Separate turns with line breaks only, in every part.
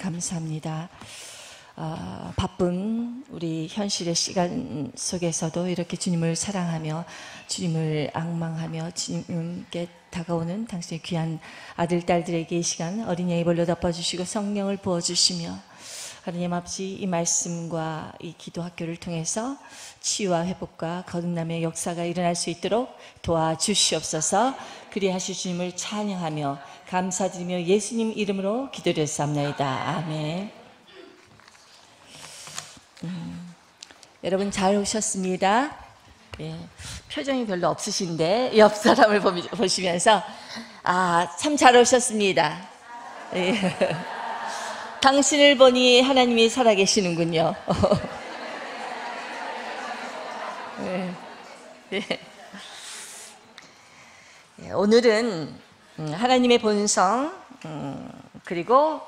감사합니다. 바쁜 우리 현실의 시간 속에서도 이렇게 주님을 사랑하며 주님을 앙망하며 주님께 다가오는 당신의 귀한 아들, 딸들에게 이 시간 어린양의 볼로 덮어주시고 성령을 부어주시며 하나님 아버지, 이 말씀과 이 기도 학교를 통해서 치유와 회복과 거듭남의 역사가 일어날 수 있도록 도와주시옵소서. 그리하실 주님을 찬양하며 감사드리며 예수님 이름으로 기도드렸사옵나이다. 아멘. 여러분 잘 오셨습니다. 예, 표정이 별로 없으신데 옆 사람을 보시면서 참 잘 오셨습니다. 예. 당신을 보니 하나님이 살아계시는군요. 네. 네. 오늘은 하나님의 본성 그리고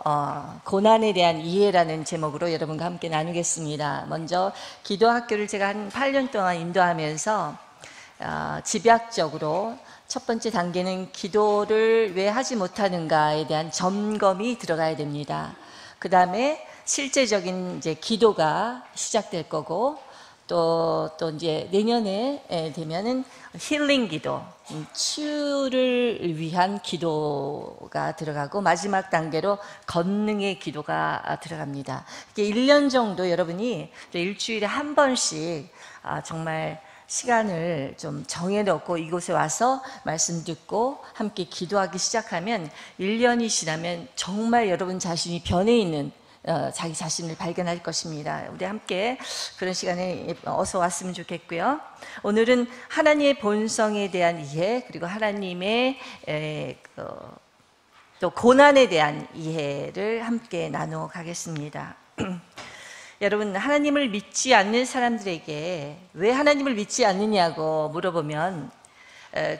고난에 대한 이해라는 제목으로 여러분과 함께 나누겠습니다. 먼저 기도학교를 제가 한 8년 동안 인도하면서 집약적으로 첫 번째 단계는 기도를 왜 하지 못하는가에 대한 점검이 들어가야 됩니다. 그 다음에 실제적인 이제 기도가 시작될 거고 또 이제 내년에 되면은 힐링 기도, 치유를 위한 기도가 들어가고 마지막 단계로 권능의 기도가 들어갑니다. 이게 1년 정도 여러분이 일주일에 한 번씩 정말 시간을 좀 정해놓고 이곳에 와서 말씀 듣고 함께 기도하기 시작하면 1년이 지나면 정말 여러분 자신이 변해 있는 자기 자신을 발견할 것입니다. 우리 함께 그런 시간에 어서 왔으면 좋겠고요. 오늘은 하나님의 본성에 대한 이해 그리고 하나님의 또 고난에 대한 이해를 함께 나누어 가겠습니다. 여러분, 하나님을 믿지 않는 사람들에게 왜 하나님을 믿지 않느냐고 물어보면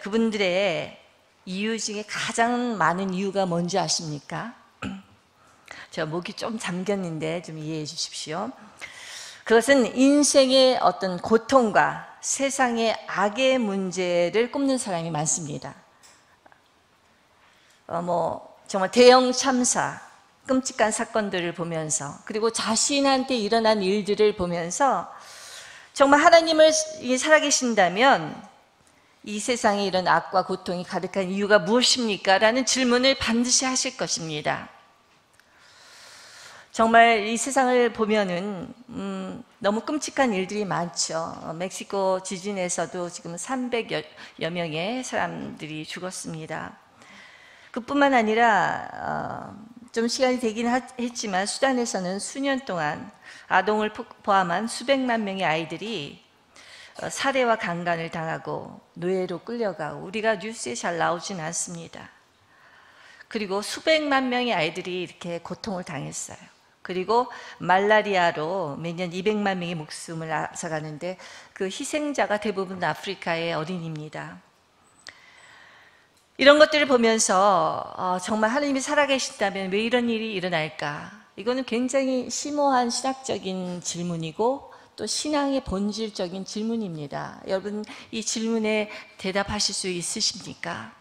그분들의 이유 중에 가장 많은 이유가 뭔지 아십니까? 제가 목이 좀 잠겼는데 좀 이해해 주십시오. 그것은 인생의 어떤 고통과 세상의 악의 문제를 꼽는 사람이 많습니다. 정말 대형 참사, 끔찍한 사건들을 보면서 그리고 자신한테 일어난 일들을 보면서 정말 하나님을 살아계신다면 이 세상에 이런 악과 고통이 가득한 이유가 무엇입니까? 라는 질문을 반드시 하실 것입니다. 정말 이 세상을 보면은 너무 끔찍한 일들이 많죠. 멕시코 지진에서도 지금 300여 명의 사람들이 죽었습니다. 그뿐만 아니라 좀 시간이 되긴 했지만 수단에서는 수년 동안 아동을 포함한 수백만 명의 아이들이 살해와 강간을 당하고 노예로 끌려가고 우리가 뉴스에 잘 나오진 않습니다. 그리고 수백만 명의 아이들이 이렇게 고통을 당했어요. 그리고 말라리아로 매년 200만 명의 목숨을 앗아가는데 그 희생자가 대부분 아프리카의 어린이입니다. 이런 것들을 보면서 정말 하나님이 살아계신다면 왜 이런 일이 일어날까? 이거는 굉장히 심오한 신학적인 질문이고 또 신앙의 본질적인 질문입니다. 여러분 이 질문에 대답하실 수 있으십니까?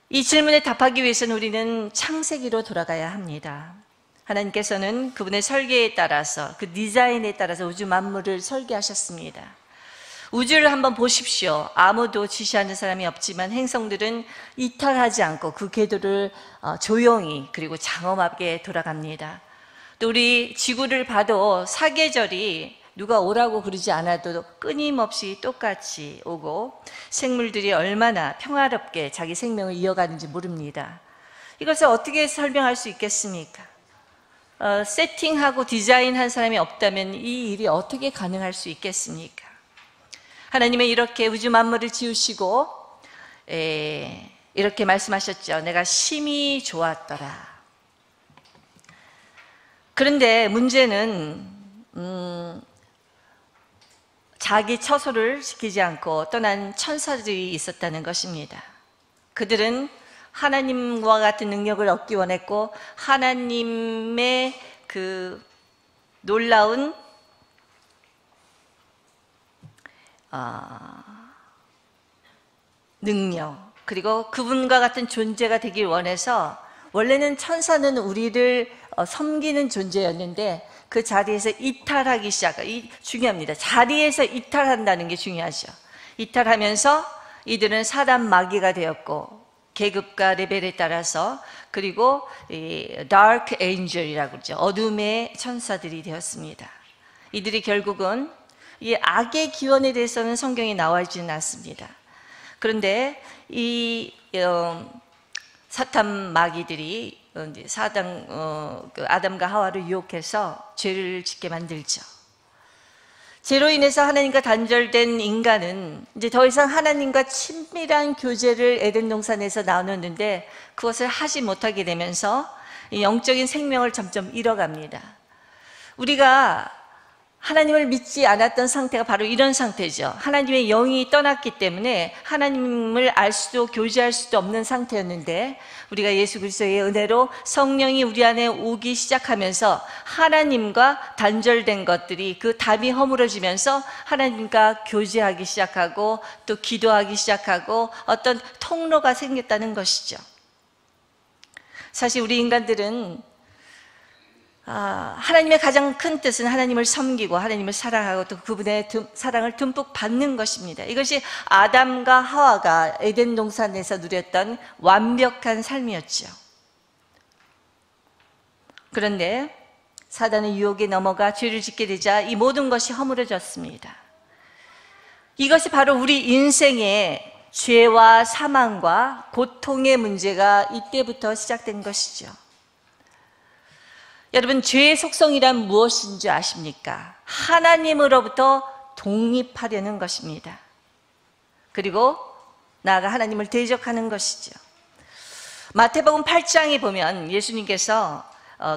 이 질문에 답하기 위해서는 우리는 창세기로 돌아가야 합니다. 하나님께서는 그분의 설계에 따라서 그 디자인에 따라서 우주 만물을 설계하셨습니다. 우주를 한번 보십시오. 아무도 지시하는 사람이 없지만 행성들은 이탈하지 않고 그 궤도를 조용히 그리고 장엄하게 돌아갑니다. 또 우리 지구를 봐도 사계절이 누가 오라고 그러지 않아도 끊임없이 똑같이 오고 생물들이 얼마나 평화롭게 자기 생명을 이어가는지 모릅니다. 이것을 어떻게 설명할 수 있겠습니까? 세팅하고 디자인한 사람이 없다면 이 일이 어떻게 가능할 수 있겠습니까? 하나님은 이렇게 우주 만물을 지으시고 이렇게 말씀하셨죠. 내가 심히 좋았더라. 그런데 문제는 자기 처소를 지키지 않고 떠난 천사들이 있었다는 것입니다. 그들은 하나님과 같은 능력을 얻기 원했고 하나님의 그 놀라운 능력 그리고 그분과 같은 존재가 되길 원해서 원래는 천사는 우리를 섬기는 존재였는데 그 자리에서 이탈하기 시작해요. 중요합니다. 자리에서 이탈한다는 게 중요하죠. 이탈하면서 이들은 사단 마귀가 되었고 계급과 레벨에 따라서, 그리고 이 Dark Angel이라고 그러죠. 어둠의 천사들이 되었습니다. 이들이 결국은 이 악의 기원에 대해서는 성경에 나와 있지는 않습니다. 그런데 이 사탄 마귀들이 아담과 하와를 유혹해서 죄를 짓게 만들죠. 죄로 인해서 하나님과 단절된 인간은 이제 더 이상 하나님과 친밀한 교제를 에덴 동산에서 나눴는데 그것을 하지 못하게 되면서 영적인 생명을 점점 잃어갑니다. 우리가 하나님을 믿지 않았던 상태가 바로 이런 상태죠. 하나님의 영이 떠났기 때문에 하나님을 알 수도 교제할 수도 없는 상태였는데, 우리가 예수 그리스도의 은혜로 성령이 우리 안에 오기 시작하면서 하나님과 단절된 것들이, 그 담이 허물어지면서 하나님과 교제하기 시작하고 또 기도하기 시작하고 어떤 통로가 생겼다는 것이죠. 사실 우리 인간들은 하나님의 가장 큰 뜻은 하나님을 섬기고 하나님을 사랑하고 또 그분의 사랑을 듬뿍 받는 것입니다. 이것이 아담과 하와가 에덴 동산에서 누렸던 완벽한 삶이었죠. 그런데 사단의 유혹에 넘어가 죄를 짓게 되자 이 모든 것이 허물어졌습니다. 이것이 바로 우리 인생의 죄와 사망과 고통의 문제가 이때부터 시작된 것이죠. 여러분, 죄의 속성이란 무엇인 줄 아십니까? 하나님으로부터 독립하려는 것입니다. 그리고 나아가 하나님을 대적하는 것이죠. 마태복음 8장에 보면 예수님께서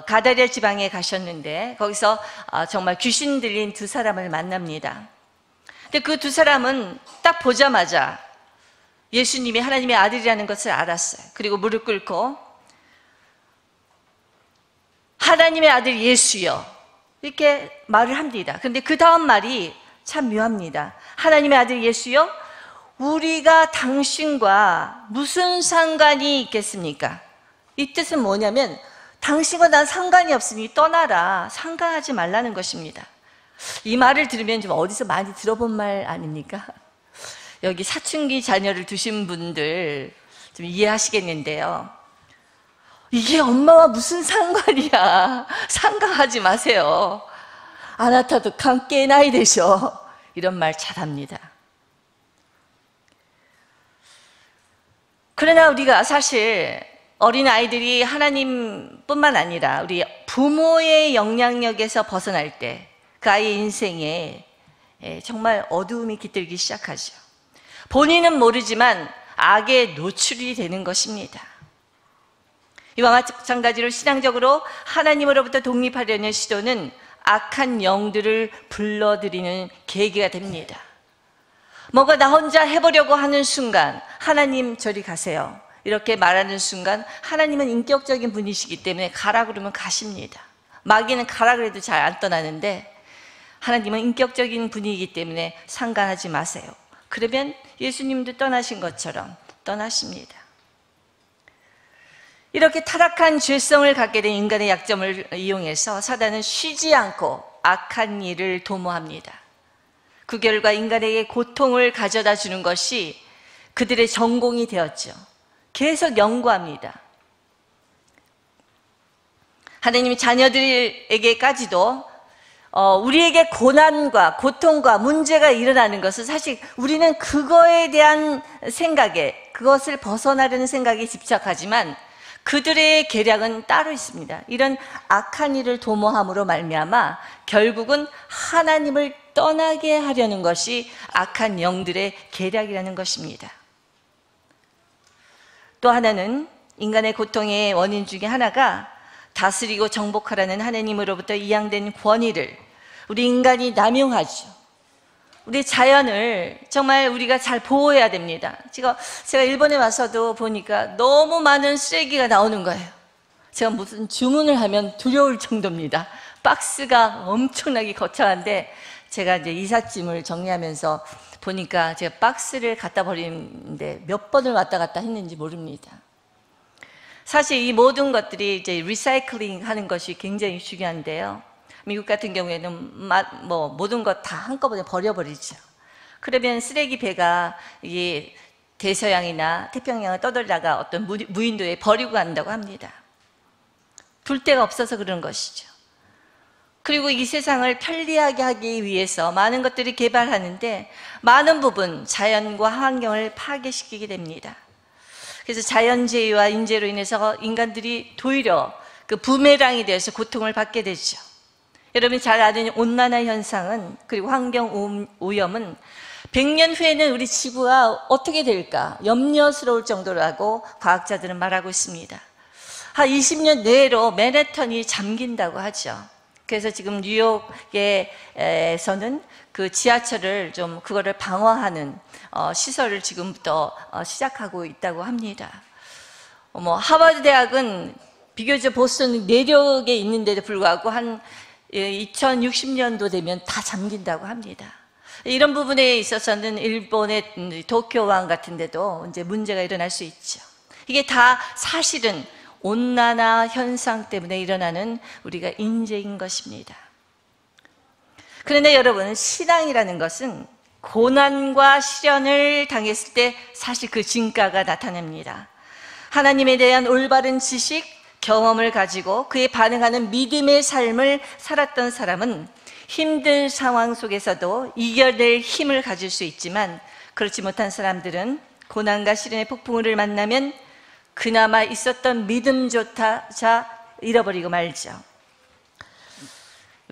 가다랴 지방에 가셨는데 거기서 정말 귀신 들린 두 사람을 만납니다. 근데 그 두 사람은 딱 보자마자 예수님이 하나님의 아들이라는 것을 알았어요. 그리고 무릎 꿇고 하나님의 아들 예수여, 이렇게 말을 합니다. 그런데 그 다음 말이 참 묘합니다. 하나님의 아들 예수여, 우리가 당신과 무슨 상관이 있겠습니까? 이 뜻은 뭐냐면 당신과 난 상관이 없으니 떠나라, 상관하지 말라는 것입니다. 이 말을 들으면 좀 어디서 많이 들어본 말 아닙니까? 여기 사춘기 자녀를 두신 분들 좀 이해하시겠는데요. 이게 엄마와 무슨 상관이야. 상관하지 마세요. 아나타도 함께 나이 되셔. 이런 말 잘합니다. 그러나 우리가 사실 어린아이들이 하나님뿐만 아니라 우리 부모의 영향력에서 벗어날 때 그 아이의 인생에 정말 어두움이 깃들기 시작하죠. 본인은 모르지만 악에 노출이 되는 것입니다. 이와 마찬가지로 신앙적으로 하나님으로부터 독립하려는 시도는 악한 영들을 불러들이는 계기가 됩니다. 뭔가 나 혼자 해보려고 하는 순간 하나님 저리 가세요, 이렇게 말하는 순간 하나님은 인격적인 분이시기 때문에 가라 그러면 가십니다. 마귀는 가라 그래도 잘 안 떠나는데 하나님은 인격적인 분이기 때문에 상관하지 마세요. 그러면 예수님도 떠나신 것처럼 떠나십니다. 이렇게 타락한 죄성을 갖게 된 인간의 약점을 이용해서 사단은 쉬지 않고 악한 일을 도모합니다. 그 결과 인간에게 고통을 가져다 주는 것이 그들의 전공이 되었죠. 계속 연구합니다. 하나님이 자녀들에게까지도 우리에게 고난과 고통과 문제가 일어나는 것은 사실 우리는 그거에 대한 생각에, 그것을 벗어나려는 생각에 집착하지만 그들의 계략은 따로 있습니다. 이런 악한 일을 도모함으로 말미암아 결국은 하나님을 떠나게 하려는 것이 악한 영들의 계략이라는 것입니다. 또 하나는 인간의 고통의 원인 중에 하나가 다스리고 정복하라는 하나님으로부터 이양된 권위를 우리 인간이 남용하죠. 우리 자연을 정말 우리가 잘 보호해야 됩니다. 제가 일본에 와서도 보니까 너무 많은 쓰레기가 나오는 거예요. 제가 무슨 주문을 하면 두려울 정도입니다. 박스가 엄청나게 거창한데 제가 이제 이삿짐을 정리하면서 보니까 제가 박스를 갖다 버리는데 몇 번을 왔다 갔다 했는지 모릅니다. 사실 이 모든 것들이 이제 리사이클링 하는 것이 굉장히 중요한데요. 미국 같은 경우에는 모든 것 다 한꺼번에 버려버리죠. 그러면 쓰레기 배가 이 대서양이나 태평양을 떠돌다가 어떤 무인도에 버리고 간다고 합니다. 둘 데가 없어서 그런 것이죠. 그리고 이 세상을 편리하게 하기 위해서 많은 것들이 개발하는데 많은 부분 자연과 환경을 파괴시키게 됩니다. 그래서 자연재해와 인재로 인해서 인간들이 도리어 그 부메랑이 되어서 고통을 받게 되죠. 여러분이 잘 아는 온난화 현상은, 그리고 환경 오염은 100년 후에는 우리 지구가 어떻게 될까 염려스러울 정도라고 과학자들은 말하고 있습니다. 한 20년 내로 맨해튼이 잠긴다고 하죠. 그래서 지금 뉴욕에서는 그 지하철을 좀 그거를 방어하는 시설을 지금부터 시작하고 있다고 합니다. 하버드 대학은 비교적 보스턴 내륙에 있는데도 불구하고 한 2060년도 되면 다 잠긴다고 합니다. 이런 부분에 있어서는 일본의 도쿄湾같은 데도 이제 문제가 일어날 수 있죠. 이게 다 사실은 온난화 현상 때문에 일어나는 우리가 인재인 것입니다. 그런데 여러분, 신앙이라는 것은 고난과 시련을 당했을 때 사실 그 진가가 나타납니다. 하나님에 대한 올바른 지식, 경험을 가지고 그에 반응하는 믿음의 삶을 살았던 사람은 힘든 상황 속에서도 이겨낼 힘을 가질 수 있지만, 그렇지 못한 사람들은 고난과 시련의 폭풍우를 만나면 그나마 있었던 믿음조차 잃어버리고 말죠.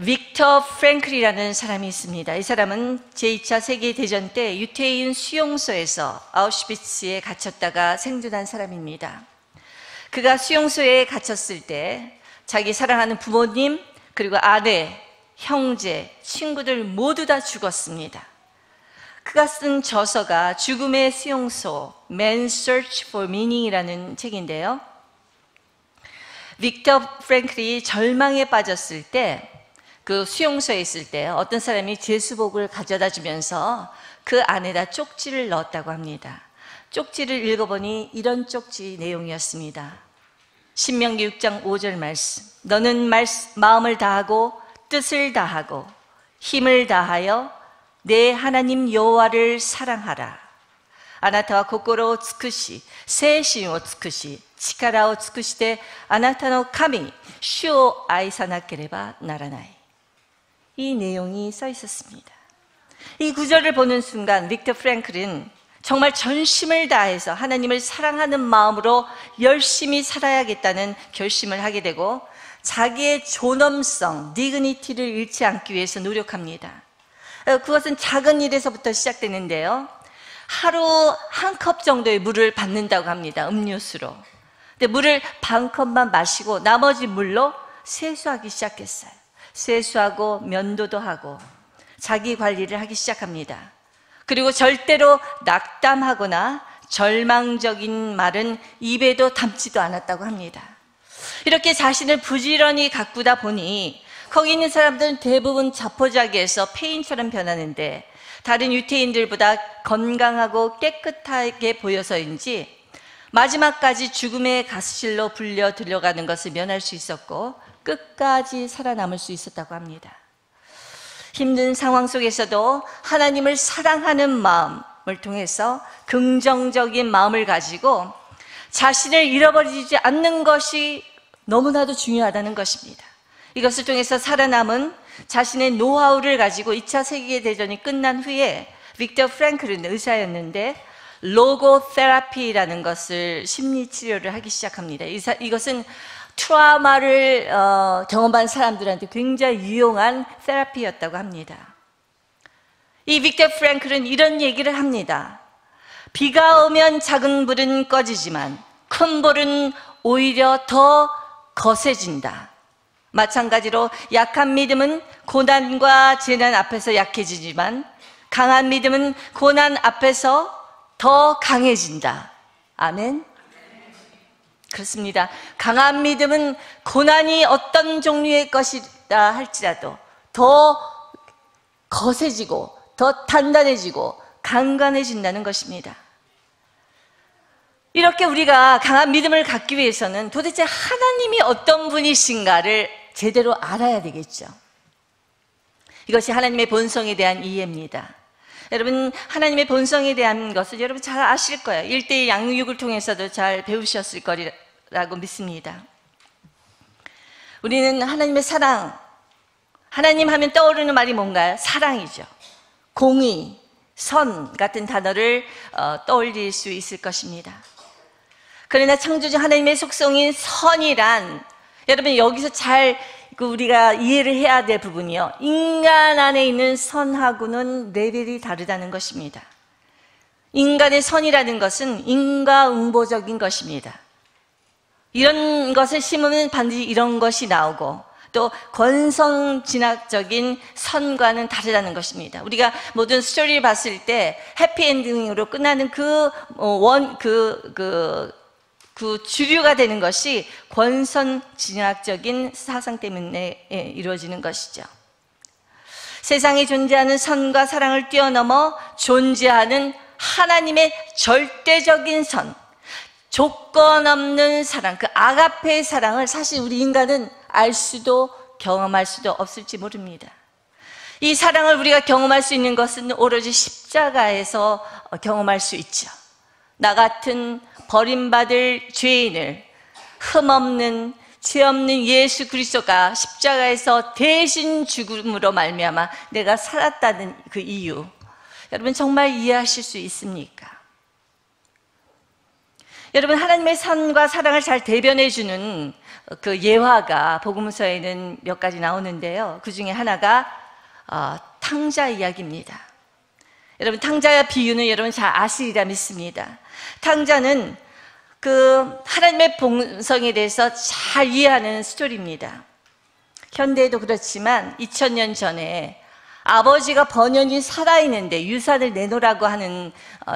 빅터 프랭클이라는 사람이 있습니다. 이 사람은 제2차 세계대전 때 유태인 수용소에서 아우슈비츠에 갇혔다가 생존한 사람입니다. 그가 수용소에 갇혔을 때 자기 사랑하는 부모님, 그리고 아내, 형제, 친구들 모두 다 죽었습니다. 그가 쓴 저서가 죽음의 수용소, Man's Search for Meaning이라는 책인데요. 빅터 프랭클이 절망에 빠졌을 때, 그 수용소에 있을 때 어떤 사람이 제수복을 가져다 주면서 그 안에다 쪽지를 넣었다고 합니다. 쪽지를 읽어보니 이런 쪽지 내용이었습니다. 신명기 6장 5절 말씀. 너는 마음을 다하고 뜻을 다하고 힘을 다하여 내 하나님 여호와를 사랑하라. 아나타와 고코로 츠쿠시 세신を尽くし力を尽くしてあなたの神主を愛さなければならない. 이 내용이 써 있었습니다. 이 구절을 보는 순간 빅터 프랭클은 정말 전심을 다해서 하나님을 사랑하는 마음으로 열심히 살아야겠다는 결심을 하게 되고 자기의 존엄성, 디그니티를 잃지 않기 위해서 노력합니다. 그것은 작은 일에서부터 시작되는데요. 하루 한 컵 정도의 물을 받는다고 합니다. 음료수로. 근데 물을 반 컵만 마시고 나머지 물로 세수하기 시작했어요. 세수하고 면도도 하고 자기 관리를 하기 시작합니다. 그리고 절대로 낙담하거나 절망적인 말은 입에도 담지도 않았다고 합니다. 이렇게 자신을 부지런히 가꾸다 보니 거기 있는 사람들은 대부분 자포자기해서 폐인처럼 변하는데 다른 유태인들보다 건강하고 깨끗하게 보여서인지 마지막까지 죽음의 가스실로 불려 들어가는 것을 면할 수 있었고 끝까지 살아남을 수 있었다고 합니다. 힘든 상황 속에서도 하나님을 사랑하는 마음을 통해서 긍정적인 마음을 가지고 자신을 잃어버리지 않는 것이 너무나도 중요하다는 것입니다. 이것을 통해서 살아남은 자신의 노하우를 가지고 2차 세계대전이 끝난 후에 빅터 프랭클은 의사였는데 로고테라피라는 것을 심리치료를 하기 시작합니다. 이것은 트라우마를 경험한 사람들한테 굉장히 유용한 테라피였다고 합니다. 이 빅터 프랭클은 이런 얘기를 합니다. 비가 오면 작은 불은 꺼지지만 큰 불은 오히려 더 거세진다. 마찬가지로 약한 믿음은 고난과 재난 앞에서 약해지지만 강한 믿음은 고난 앞에서 더 강해진다. 아멘. 그렇습니다. 강한 믿음은 고난이 어떤 종류의 것이다 할지라도 더 거세지고 더 단단해지고 강건해진다는 것입니다. 이렇게 우리가 강한 믿음을 갖기 위해서는 도대체 하나님이 어떤 분이신가를 제대로 알아야 되겠죠. 이것이 하나님의 본성에 대한 이해입니다. 여러분, 하나님의 본성에 대한 것을 여러분 잘 아실 거예요. 1대1 양육을 통해서도 잘 배우셨을 거라고 믿습니다. 우리는 하나님의 사랑, 하나님 하면 떠오르는 말이 뭔가요? 사랑이죠. 공의, 선 같은 단어를 떠올릴 수 있을 것입니다. 그러나 창조주 하나님의 속성인 선이란, 여러분 여기서 잘 우리가 이해를 해야 될 부분이요, 인간 안에 있는 선하고는 레벨이 다르다는 것입니다. 인간의 선이라는 것은 인과응보적인 것입니다. 이런 것을 심으면 반드시 이런 것이 나오고, 또 권선진학적인 선과는 다르다는 것입니다. 우리가 모든 스토리를 봤을 때 해피엔딩으로 끝나는 그 주류가 되는 것이 권선진학적인 사상 때문에 이루어지는 것이죠. 세상에 존재하는 선과 사랑을 뛰어넘어 존재하는 하나님의 절대적인 선, 조건 없는 사랑, 그 아가페의 사랑을 사실 우리 인간은 알 수도 경험할 수도 없을지 모릅니다. 이 사랑을 우리가 경험할 수 있는 것은 오로지 십자가에서 경험할 수 있죠. 나 같은 버림받을 죄인을 흠없는 죄 없는 예수 그리스도가 십자가에서 대신 죽음으로 말미암아 내가 살았다는 그 이유, 여러분 정말 이해하실 수 있습니까? 여러분, 하나님의 선과 사랑을 잘 대변해주는 그 예화가 복음서에는 몇 가지 나오는데요, 그 중에 하나가 탕자 이야기입니다. 여러분, 탕자의 비유는 여러분 잘 아시리라 믿습니다. 탕자는 그 하나님의 본성에 대해서 잘 이해하는 스토리입니다. 현대에도 그렇지만 2000년 전에 아버지가 번연히 살아있는데 유산을 내놓으라고 하는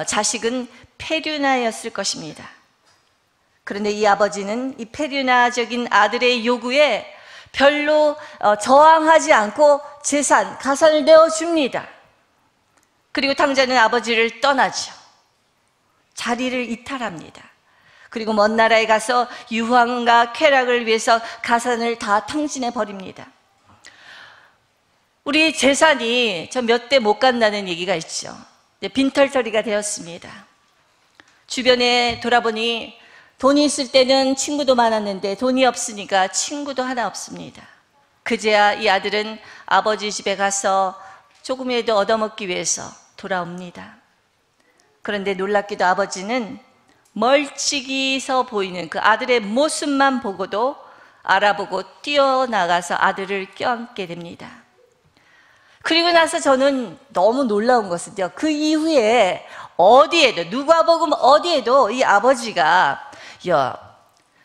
자식은 페류나였을 것입니다. 그런데 이 아버지는 이 페류나적인 아들의 요구에 별로 저항하지 않고 가산을 내어줍니다. 그리고 탕자는 아버지를 떠나죠. 자리를 이탈합니다. 그리고 먼 나라에 가서 유황과 쾌락을 위해서 가산을 다 탕진해 버립니다. 우리 재산이 저 몇 대 못 간다는 얘기가 있죠. 빈털터리가 되었습니다. 주변에 돌아보니 돈이 있을 때는 친구도 많았는데 돈이 없으니까 친구도 하나 없습니다. 그제야 이 아들은 아버지 집에 가서 조금이라도 얻어먹기 위해서 돌아옵니다. 그런데 놀랍게도 아버지는 멀찍이서 보이는 그 아들의 모습만 보고도 알아보고 뛰어나가서 아들을 껴안게 됩니다. 그리고 나서 저는 너무 놀라운 것은요, 그 이후에 어디에도, 누가복음 어디에도 이 아버지가 야,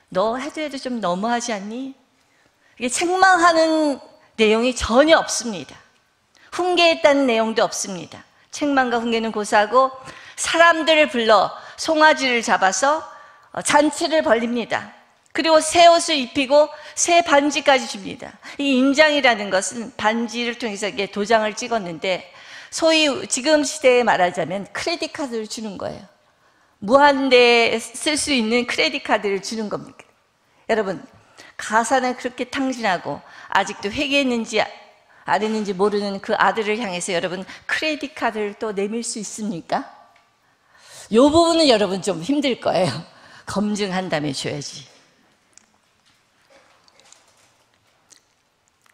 너 해도 좀 너무하지 않니? 이게 책망하는 내용이 전혀 없습니다. 훈계했다는 내용도 없습니다. 책망과 훈계는 고사하고 사람들을 불러 송아지를 잡아서 잔치를 벌립니다. 그리고 새 옷을 입히고 새 반지까지 줍니다. 이 인장이라는 것은 반지를 통해서 이게 도장을 찍었는데, 소위 지금 시대에 말하자면 크레딧 카드를 주는 거예요. 무한대에 쓸 수 있는 크레딧 카드를 주는 겁니다. 여러분, 가산을 그렇게 탕진하고 아직도 회개했는지 안 했는지 모르는 그 아들을 향해서 여러분 크레딧 카드를 또 내밀 수 있습니까? 이 부분은 여러분 좀 힘들 거예요. 검증한 다음에 줘야지.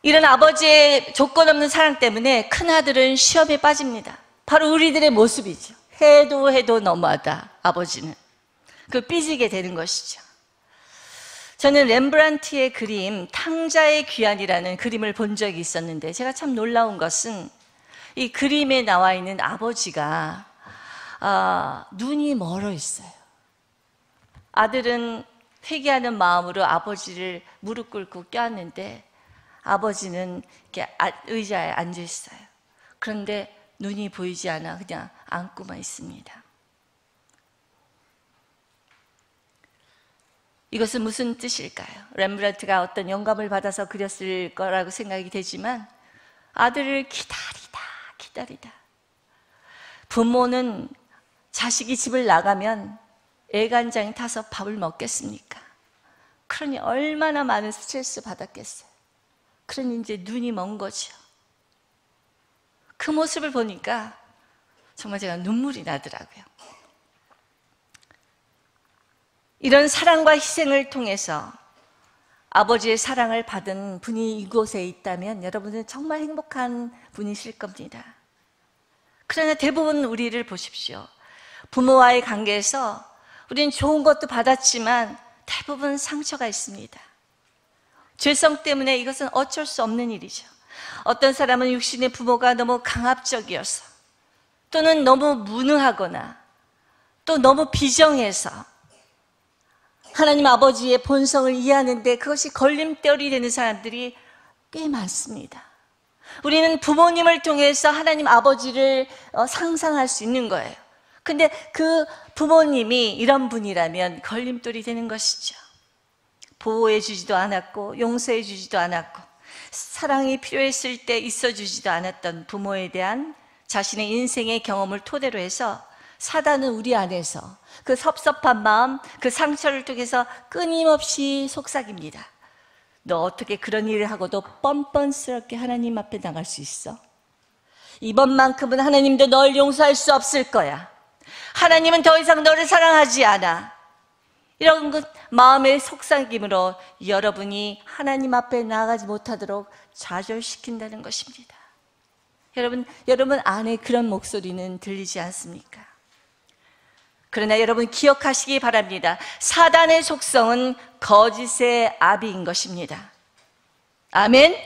이런 아버지의 조건 없는 사랑 때문에 큰아들은 시험에 빠집니다. 바로 우리들의 모습이죠. 해도 너무하다, 아버지는. 그 삐지게 되는 것이죠. 저는 렘브란트의 그림 탕자의 귀환이라는 그림을 본 적이 있었는데, 제가 참 놀라운 것은 이 그림에 나와 있는 아버지가 눈이 멀어 있어요. 아들은 회개하는 마음으로 아버지를 무릎 꿇고 껴안는데 아버지는 이렇게 의자에 앉아 있어요. 그런데 눈이 보이지 않아 그냥 안고만 있습니다. 이것은 무슨 뜻일까요? 렘브란트가 어떤 영감을 받아서 그렸을 거라고 생각이 되지만, 아들을 기다리다. 부모는 자식이 집을 나가면 애간장이 타서 밥을 먹겠습니까? 그러니 얼마나 많은 스트레스 받았겠어요. 그러니 이제 눈이 먼 거죠. 그 모습을 보니까 정말 제가 눈물이 나더라고요. 이런 사랑과 희생을 통해서 아버지의 사랑을 받은 분이 이곳에 있다면 여러분은 정말 행복한 분이실 겁니다. 그러나 대부분 우리를 보십시오. 부모와의 관계에서 우리는 좋은 것도 받았지만 대부분 상처가 있습니다. 죄성 때문에 이것은 어쩔 수 없는 일이죠. 어떤 사람은 육신의 부모가 너무 강압적이어서, 또는 너무 무능하거나, 또 너무 비정해서 하나님 아버지의 본성을 이해하는데 그것이 걸림돌이 되는 사람들이 꽤 많습니다. 우리는 부모님을 통해서 하나님 아버지를 상상할 수 있는 거예요. 근데 그 부모님이 이런 분이라면 걸림돌이 되는 것이죠. 보호해 주지도 않았고 용서해 주지도 않았고 사랑이 필요했을 때 있어 주지도 않았던 부모에 대한 자신의 인생의 경험을 토대로 해서 사단은 우리 안에서 그 섭섭한 마음, 그 상처를 통해서 끊임없이 속삭입니다. 너 어떻게 그런 일을 하고도 뻔뻔스럽게 하나님 앞에 나갈 수 있어? 이번만큼은 하나님도 널 용서할 수 없을 거야. 하나님은 더 이상 너를 사랑하지 않아. 이런 것 마음의 속삭임으로 여러분이 하나님 앞에 나아가지 못하도록 좌절시킨다는 것입니다. 여러분 안에 그런 목소리는 들리지 않습니까? 그러나 여러분 기억하시기 바랍니다. 사단의 속성은 거짓의 아비인 것입니다. 아멘?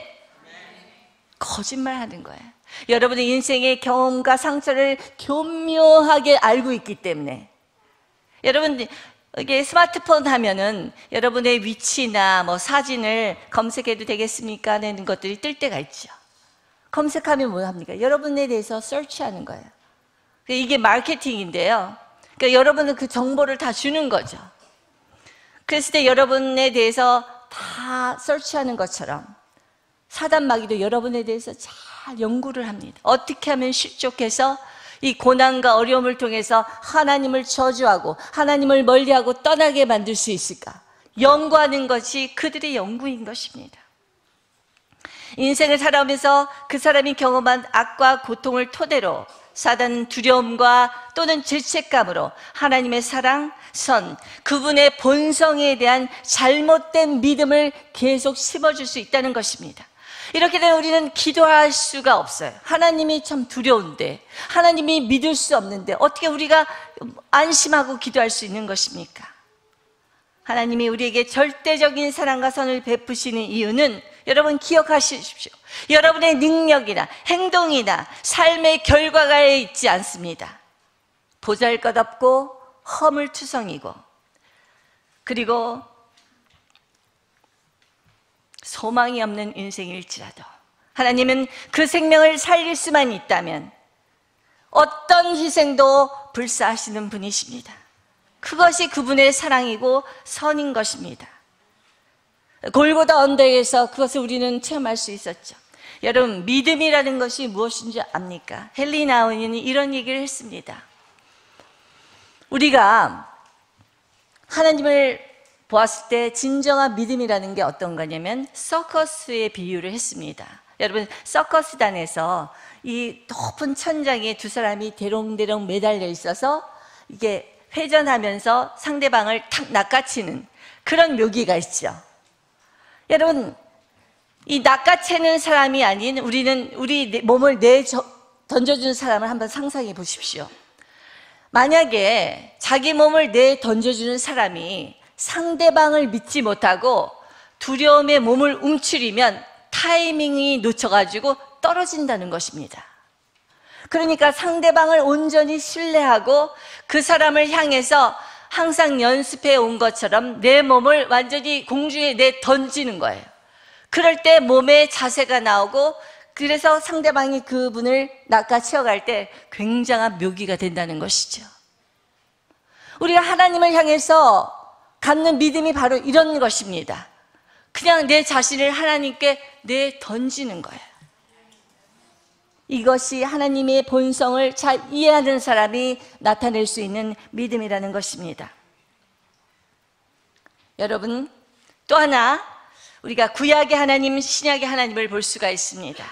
거짓말하는 거예요. 여러분의 인생의 경험과 상처를 교묘하게 알고 있기 때문에 여러분 이게 스마트폰 하면은 여러분의 위치나 뭐 사진을 검색해도 되겠습니까? 하는 것들이 뜰 때가 있죠. 검색하면 뭐 합니까? 여러분에 대해서 서치하는 거예요. 이게 마케팅인데요. 그러니까 여러분은 그 정보를 다 주는 거죠. 그랬을 때 여러분에 대해서 다 서치하는 것처럼 사단 마귀도 여러분에 대해서 잘 연구를 합니다. 어떻게 하면 실족해서 이 고난과 어려움을 통해서 하나님을 저주하고 하나님을 멀리하고 떠나게 만들 수 있을까? 연구하는 것이 그들의 연구인 것입니다. 인생을 살아오면서 그 사람이 경험한 악과 고통을 토대로 사단은 두려움과 또는 죄책감으로 하나님의 사랑, 선, 그분의 본성에 대한 잘못된 믿음을 계속 심어줄 수 있다는 것입니다. 이렇게 되면 우리는 기도할 수가 없어요. 하나님이 참 두려운데, 하나님이 믿을 수 없는데 어떻게 우리가 안심하고 기도할 수 있는 것입니까? 하나님이 우리에게 절대적인 사랑과 선을 베푸시는 이유는 여러분 기억하십시오. 여러분의 능력이나 행동이나 삶의 결과가에 있지 않습니다. 보잘것없고 허물투성이고 그리고 소망이 없는 인생일지라도 하나님은 그 생명을 살릴 수만 있다면 어떤 희생도 불사하시는 분이십니다. 그것이 그분의 사랑이고 선인 것입니다. 골고다 언덕에서 그것을 우리는 체험할 수 있었죠. 여러분 믿음이라는 것이 무엇인지 압니까? 헨리 나우인이 이런 얘기를 했습니다. 우리가 하나님을 보았을 때 진정한 믿음이라는 게 어떤 거냐면 서커스에 비유를 했습니다. 여러분 서커스단에서 이 높은 천장에 두 사람이 대롱대롱 매달려 있어서 이게 회전하면서 상대방을 탁 낚아치는 그런 묘기가 있죠. 여러분 이 낚아채는 사람이 아닌 우리 몸을 던져주는 사람을 한번 상상해 보십시오. 만약에 자기 몸을 던져주는 사람이 상대방을 믿지 못하고 두려움에 몸을 움츠리면 타이밍이 놓쳐가지고 떨어진다는 것입니다. 그러니까 상대방을 온전히 신뢰하고 그 사람을 향해서 항상 연습해 온 것처럼 내 몸을 완전히 공중에 던지는 거예요. 그럴 때 몸의 자세가 나오고 그래서 상대방이 그분을 낚아채어 갈 때 굉장한 묘기가 된다는 것이죠. 우리가 하나님을 향해서 갖는 믿음이 바로 이런 것입니다. 그냥 내 자신을 하나님께 던지는 거예요. 이것이 하나님의 본성을 잘 이해하는 사람이 나타낼 수 있는 믿음이라는 것입니다. 여러분, 또 하나 우리가 구약의 하나님, 신약의 하나님을 볼 수가 있습니다.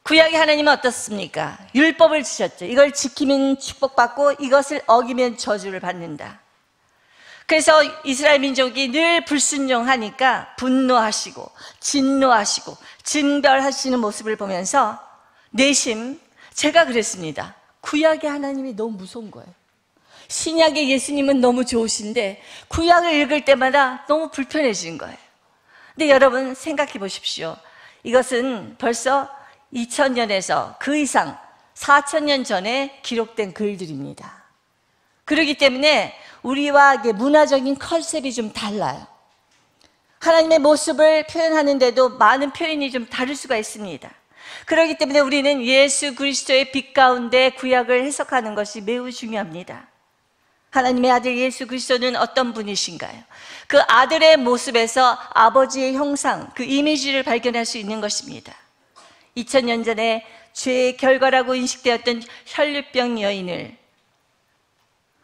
구약의 하나님은 어떻습니까? 율법을 주셨죠. 이걸 지키면 축복받고 이것을 어기면 저주를 받는다. 그래서 이스라엘 민족이 늘 불순종하니까 분노하시고 진노하시고 징벌하시는 모습을 보면서 내심 제가 그랬습니다. 구약의 하나님이 너무 무서운 거예요. 신약의 예수님은 너무 좋으신데 구약을 읽을 때마다 너무 불편해지는 거예요. 근데 여러분 생각해 보십시오. 이것은 벌써 2000년에서 그 이상 4000년 전에 기록된 글들입니다. 그렇기 때문에 우리와 문화적인 컨셉이 좀 달라요. 하나님의 모습을 표현하는데도 많은 표현이 좀 다를 수가 있습니다. 그렇기 때문에 우리는 예수 그리스도의 빛 가운데 구약을 해석하는 것이 매우 중요합니다. 하나님의 아들 예수 그리스도는 어떤 분이신가요? 그 아들의 모습에서 아버지의 형상, 그 이미지를 발견할 수 있는 것입니다. 2000년 전에 죄의 결과라고 인식되었던 혈류병 여인을,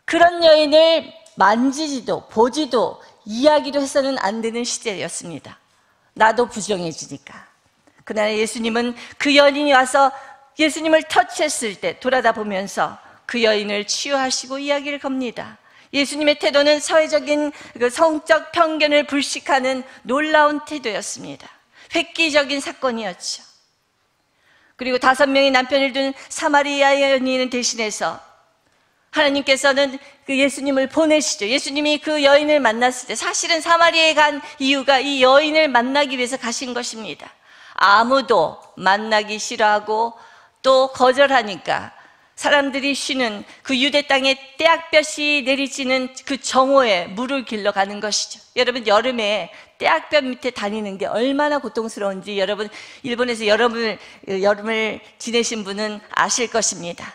그런 여인을 만지지도 보지도 이야기도 해서는 안 되는 시대였습니다. 나도 부정해지니까. 그러나 예수님은 그 여인이 와서 예수님을 터치했을 때 돌아다 보면서 그 여인을 치유하시고 이야기를 겁니다. 예수님의 태도는 사회적인 성적 편견을 불식하는 놀라운 태도였습니다. 획기적인 사건이었죠. 그리고 5명의 남편을 둔 사마리아 여인을 대신해서 하나님께서는 그 예수님을 보내시죠. 예수님이 그 여인을 만났을 때 사실은 사마리아에 간 이유가 이 여인을 만나기 위해서 가신 것입니다. 아무도 만나기 싫어하고 또 거절하니까 사람들이 쉬는 그 유대 땅에 떼약볕이 내리치는 그 정오에 물을 길러 가는 것이죠. 여러분, 여름에 떼약볕 밑에 다니는 게 얼마나 고통스러운지 여러분, 일본에서 여름을 지내신 분은 아실 것입니다.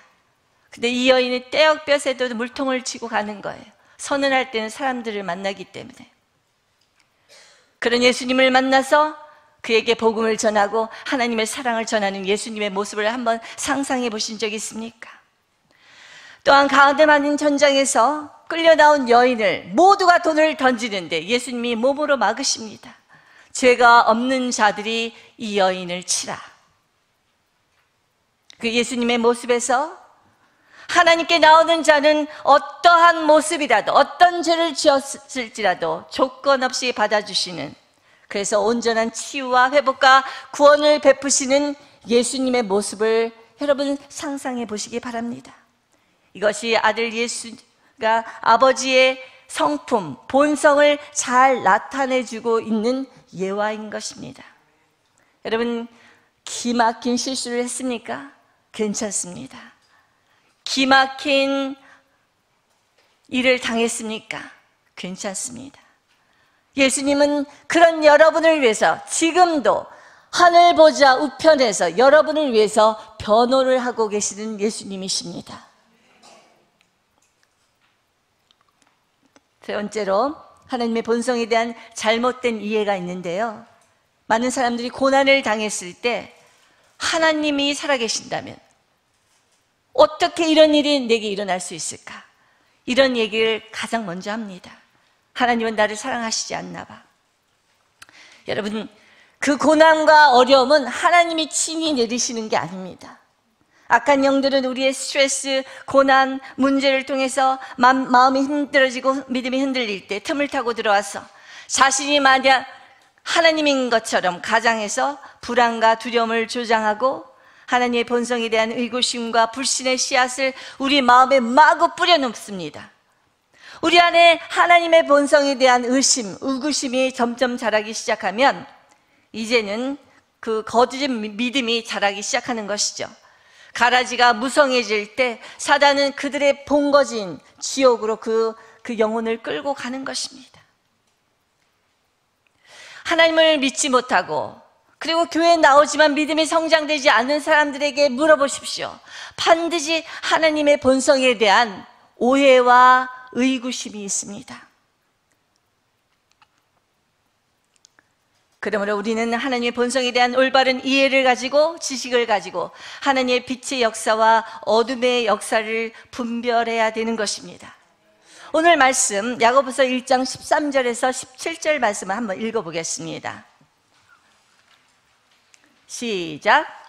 근데 이 여인이 떼약볕에도 물통을 쥐고 가는 거예요. 선언할 때는 사람들을 만나기 때문에. 그런 예수님을 만나서 그에게 복음을 전하고 하나님의 사랑을 전하는 예수님의 모습을 한번 상상해 보신 적이 있습니까? 또한 가운데 많은 전장에서 끌려 나온 여인을 모두가 돈을 던지는데 예수님이 몸으로 막으십니다. 죄가 없는 자들이 이 여인을 치라. 그 예수님의 모습에서 하나님께 나오는 자는 어떠한 모습이라도 어떤 죄를 지었을지라도 조건 없이 받아주시는, 그래서 온전한 치유와 회복과 구원을 베푸시는 예수님의 모습을 여러분 상상해 보시기 바랍니다. 이것이 아들 예수가 아버지의 성품, 본성을 잘 나타내주고 있는 예화인 것입니다. 여러분, 기막힌 실수를 했습니까? 괜찮습니다. 기막힌 일을 당했습니까? 괜찮습니다. 예수님은 그런 여러분을 위해서 지금도 하늘 보좌 우편에서 여러분을 위해서 변호를 하고 계시는 예수님이십니다. 세 번째로 하나님의 본성에 대한 잘못된 이해가 있는데요. 많은 사람들이 고난을 당했을 때 하나님이 살아계신다면 어떻게 이런 일이 내게 일어날 수 있을까? 이런 얘기를 가장 먼저 합니다. 하나님은 나를 사랑하시지 않나 봐. 여러분, 그 고난과 어려움은 하나님이 친히 내리시는 게 아닙니다. 악한 영들은 우리의 스트레스, 고난, 문제를 통해서 마음이 힘들어지고 믿음이 흔들릴 때 틈을 타고 들어와서 자신이 만약 하나님인 것처럼 가장해서 불안과 두려움을 조장하고 하나님의 본성에 대한 의구심과 불신의 씨앗을 우리 마음에 마구 뿌려놓습니다. 우리 안에 하나님의 본성에 대한 의심, 의구심이 점점 자라기 시작하면 이제는 그 거짓 믿음이 자라기 시작하는 것이죠. 가라지가 무성해질 때 사단은 그들의 본거지인 지옥으로 그 영혼을 끌고 가는 것입니다. 하나님을 믿지 못하고 그리고 교회에 나오지만 믿음이 성장되지 않는 사람들에게 물어보십시오. 반드시 하나님의 본성에 대한 오해와 의구심이 있습니다. 그러므로 우리는 하나님의 본성에 대한 올바른 이해를 가지고 지식을 가지고 하나님의 빛의 역사와 어둠의 역사를 분별해야 되는 것입니다. 오늘 말씀 야고보서 1장 13절에서 17절 말씀을 한번 읽어보겠습니다. 시작.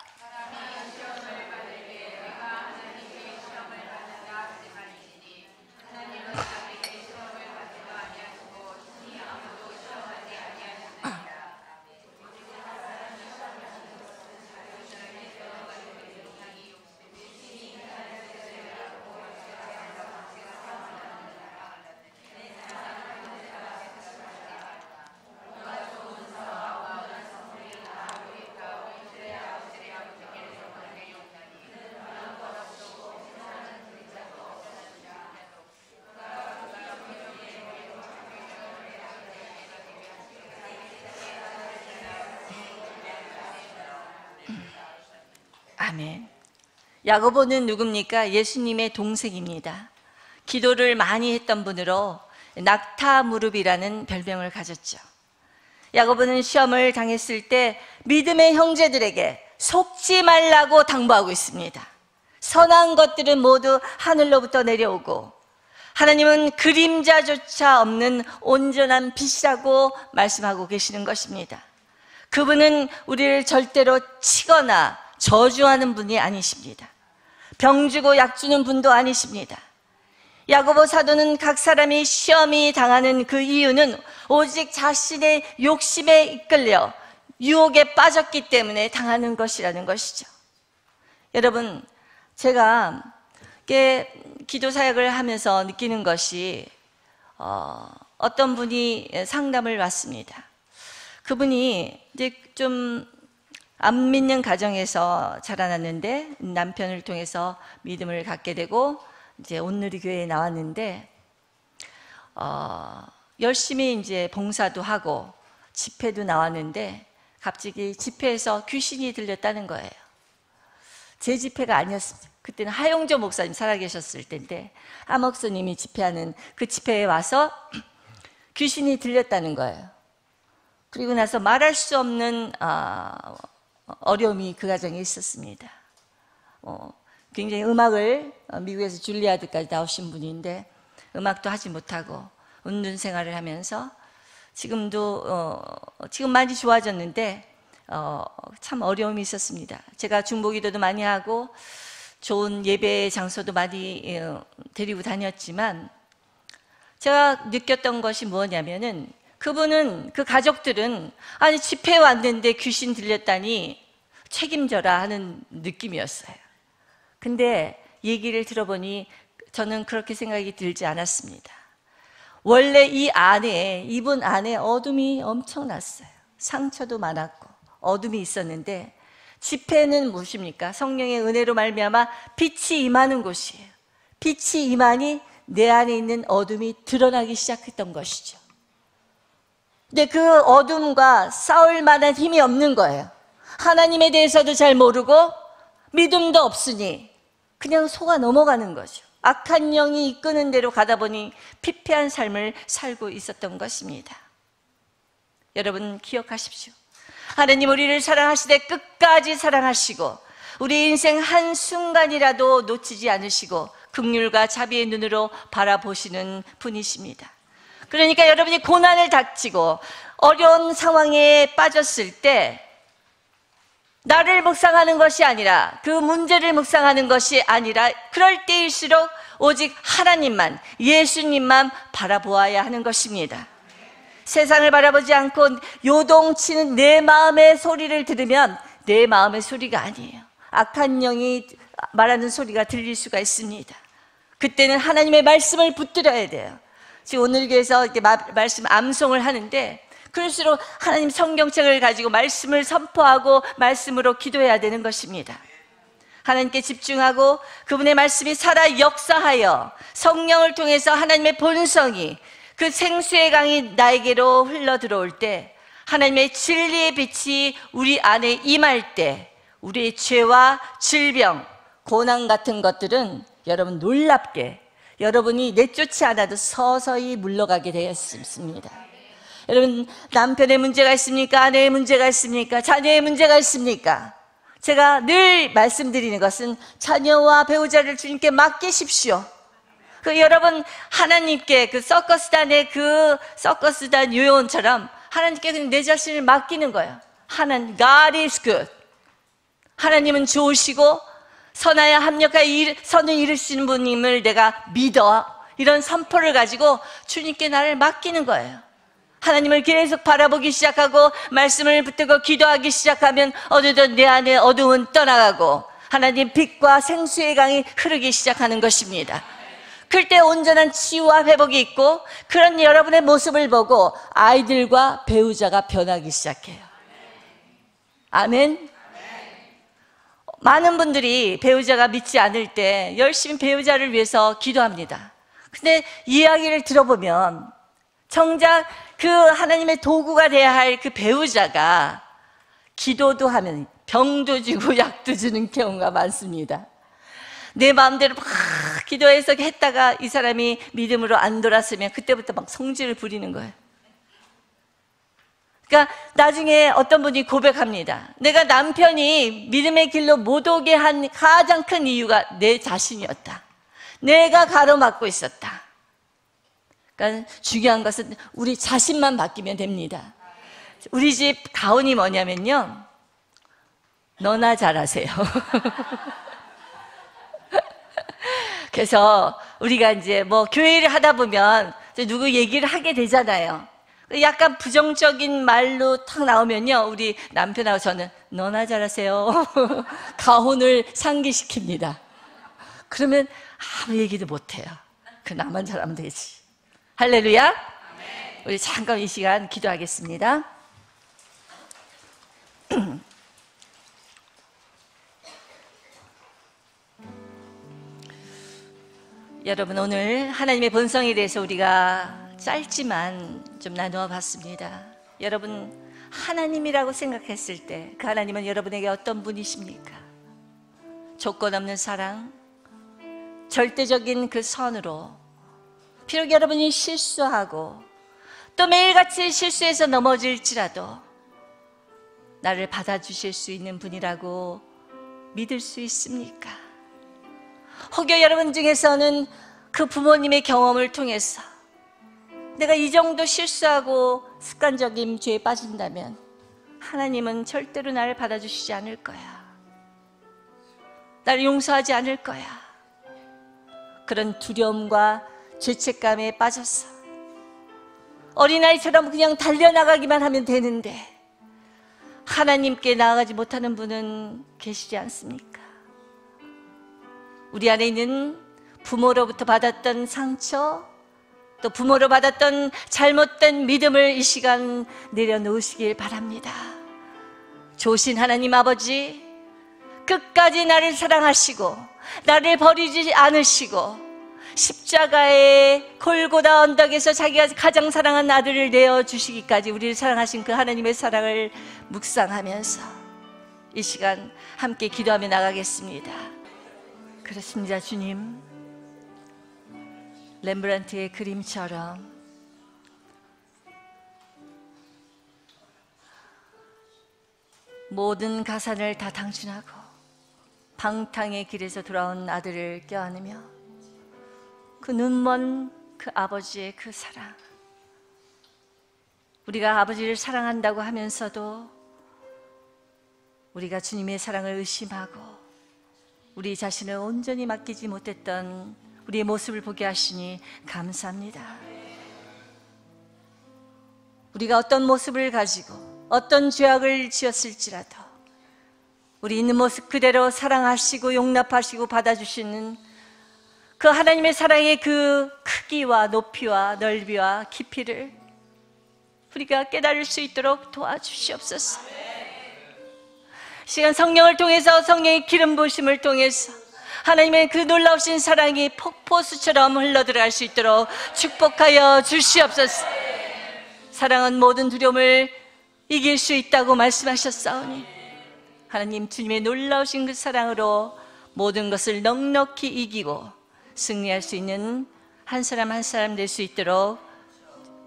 아멘. 야고보는 누굽니까? 예수님의 동생입니다. 기도를 많이 했던 분으로 낙타무릎이라는 별명을 가졌죠. 야고보는 시험을 당했을 때 믿음의 형제들에게 속지 말라고 당부하고 있습니다. 선한 것들은 모두 하늘로부터 내려오고 하나님은 그림자조차 없는 온전한 빛이라고 말씀하고 계시는 것입니다. 그분은 우리를 절대로 치거나 저주하는 분이 아니십니다. 병 주고 약 주는 분도 아니십니다. 야고보 사도는 각 사람이 시험이 당하는 그 이유는 오직 자신의 욕심에 이끌려 유혹에 빠졌기 때문에 당하는 것이라는 것이죠. 여러분, 제가 기도 사역을 하면서 느끼는 것이 어떤 분이 상담을 왔습니다. 그분이 이제 좀 안 믿는 가정에서 자라났는데 남편을 통해서 믿음을 갖게 되고 이제 온누리 교회에 나왔는데 열심히 이제 봉사도 하고 집회도 나왔는데 갑자기 집회에서 귀신이 들렸다는 거예요. 제 집회가 아니었습니다. 그때는 하용조 목사님 살아계셨을 때인데 하 목사님이 집회하는 그 집회에 와서 귀신이 들렸다는 거예요. 그리고 나서 말할 수 없는 어려움이 그 가정에 있었습니다. 굉장히 음악을 미국에서 줄리아드까지 나오신 분인데 음악도 하지 못하고 운동 생활을 하면서 지금도 지금 많이 좋아졌는데 참 어려움이 있었습니다. 제가 중보기도도 많이 하고 좋은 예배 장소도 많이 데리고 다녔지만 제가 느꼈던 것이 뭐냐면은 그분은, 그 가족들은 아니 집회에 왔는데 귀신 들렸다니 책임져라 하는 느낌이었어요. 근데 얘기를 들어보니 저는 그렇게 생각이 들지 않았습니다. 원래 이분 안에 어둠이 엄청났어요. 상처도 많았고 어둠이 있었는데 집회는 무엇입니까? 성령의 은혜로 말미암아 빛이 임하는 곳이에요. 빛이 임하니 내 안에 있는 어둠이 드러나기 시작했던 것이죠. 근데 그 어둠과 싸울 만한 힘이 없는 거예요. 하나님에 대해서도 잘 모르고 믿음도 없으니 그냥 속아 넘어가는 거죠. 악한 영이 이끄는 대로 가다 보니 피폐한 삶을 살고 있었던 것입니다. 여러분 기억하십시오. 하나님 우리를 사랑하시되 끝까지 사랑하시고 우리 인생 한순간이라도 놓치지 않으시고 긍휼과 자비의 눈으로 바라보시는 분이십니다. 그러니까 여러분이 고난을 닥치고 어려운 상황에 빠졌을 때 나를 묵상하는 것이 아니라 그 문제를 묵상하는 것이 아니라 그럴 때일수록 오직 하나님만, 예수님만 바라보아야 하는 것입니다. 세상을 바라보지 않고 요동치는 내 마음의 소리를 들으면 내 마음의 소리가 아니에요. 악한 영이 말하는 소리가 들릴 수가 있습니다. 그때는 하나님의 말씀을 붙들어야 돼요. 지금 오늘 교회에서 이렇게 말씀 암송을 하는데 그럴수록 하나님 성경책을 가지고 말씀을 선포하고 말씀으로 기도해야 되는 것입니다. 하나님께 집중하고 그분의 말씀이 살아 역사하여 성령을 통해서 하나님의 본성이 그 생수의 강이 나에게로 흘러 들어올 때 하나님의 진리의 빛이 우리 안에 임할 때 우리의 죄와 질병, 고난 같은 것들은 여러분 놀랍게 여러분이 내쫓지 않아도 서서히 물러가게 되었습니다. 여러분 남편의 문제가 있습니까? 아내의 문제가 있습니까? 자녀의 문제가 있습니까? 제가 늘 말씀드리는 것은 자녀와 배우자를 주님께 맡기십시오. 그 여러분 하나님께 그 서커스단의 그 서커스단 요원처럼 하나님께 그냥 내 자신을 맡기는 거예요. 하나님, God is good. 하나님은 좋으시고 선하여 합력하여 선을 이루시는 분임을 내가 믿어. 이런 선포를 가지고 주님께 나를 맡기는 거예요. 하나님을 계속 바라보기 시작하고 말씀을 붙들고 기도하기 시작하면 어느덧 내 안에 어두움은 떠나가고 하나님 빛과 생수의 강이 흐르기 시작하는 것입니다. 그때 온전한 치유와 회복이 있고 그런 여러분의 모습을 보고 아이들과 배우자가 변하기 시작해요. 아멘. 많은 분들이 배우자가 믿지 않을 때 열심히 배우자를 위해서 기도합니다. 근데 이야기를 들어보면 정작 그 하나님의 도구가 돼야 할 그 배우자가 기도도 하면 병도 주고 약도 주는 경우가 많습니다. 내 마음대로 막 기도해서 했다가 이 사람이 믿음으로 안 돌았으면 그때부터 막 성질을 부리는 거예요. 그러니까 나중에 어떤 분이 고백합니다. 내가 남편이 믿음의 길로 못 오게 한 가장 큰 이유가 내 자신이었다. 내가 가로막고 있었다. 그러니까 중요한 것은 우리 자신만 바뀌면 됩니다. 우리 집 가훈이 뭐냐면요, 너나 잘하세요. 그래서 우리가 이제 뭐 교회를 하다 보면 누구 얘기를 하게 되잖아요. 약간 부정적인 말로 탁 나오면요, 우리 남편하고 저는 너나 잘하세요. 가훈을 상기시킵니다. 그러면 아무 얘기도 못해요. 그 나만 잘하면 되지. 할렐루야. 우리 잠깐 이 시간 기도하겠습니다. 여러분, 오늘 하나님의 본성에 대해서 우리가 짧지만 좀 나누어 봤습니다. 여러분, 하나님이라고 생각했을 때 그 하나님은 여러분에게 어떤 분이십니까? 조건 없는 사랑, 절대적인 그 선으로, 비록 여러분이 실수하고 또 매일같이 실수해서 넘어질지라도 나를 받아주실 수 있는 분이라고 믿을 수 있습니까? 혹여 여러분 중에서는 그 부모님의 경험을 통해서 내가 이 정도 실수하고 습관적인 죄에 빠진다면 하나님은 절대로 나를 받아주시지 않을 거야, 나를 용서하지 않을 거야, 그런 두려움과 죄책감에 빠져서 어린아이처럼 그냥 달려나가기만 하면 되는데 하나님께 나아가지 못하는 분은 계시지 않습니까? 우리 안에 있는 부모로부터 받았던 상처, 또 부모로 받았던 잘못된 믿음을 이 시간 내려놓으시길 바랍니다. 좋으신 하나님 아버지, 끝까지 나를 사랑하시고 나를 버리지 않으시고 십자가의 골고다 언덕에서 자기가 가장 사랑한 아들을 내어주시기까지 우리를 사랑하신 그 하나님의 사랑을 묵상하면서 이 시간 함께 기도하며 나가겠습니다. 그렇습니다. 주님, 렘브란트의 그림처럼 모든 가산을 다 당신하고 방탕의 길에서 돌아온 아들을 껴안으며 그 눈먼 그 아버지의 그 사랑, 우리가 아버지를 사랑한다고 하면서도 우리가 주님의 사랑을 의심하고 우리 자신을 온전히 맡기지 못했던 우리의 모습을 보게 하시니 감사합니다. 우리가 어떤 모습을 가지고 어떤 죄악을 지었을지라도 우리 있는 모습 그대로 사랑하시고 용납하시고 받아주시는 그 하나님의 사랑의 그 크기와 높이와 넓이와 깊이를 우리가 깨달을 수 있도록 도와주시옵소서. 시간 성령을 통해서, 성령의 기름 부으심을 통해서 하나님의 그 놀라우신 사랑이 폭포수처럼 흘러들어갈 수 있도록 축복하여 주시옵소서. 사랑은 모든 두려움을 이길 수 있다고 말씀하셨사오니 하나님, 주님의 놀라우신 그 사랑으로 모든 것을 넉넉히 이기고 승리할 수 있는 한 사람 한 사람 될 수 있도록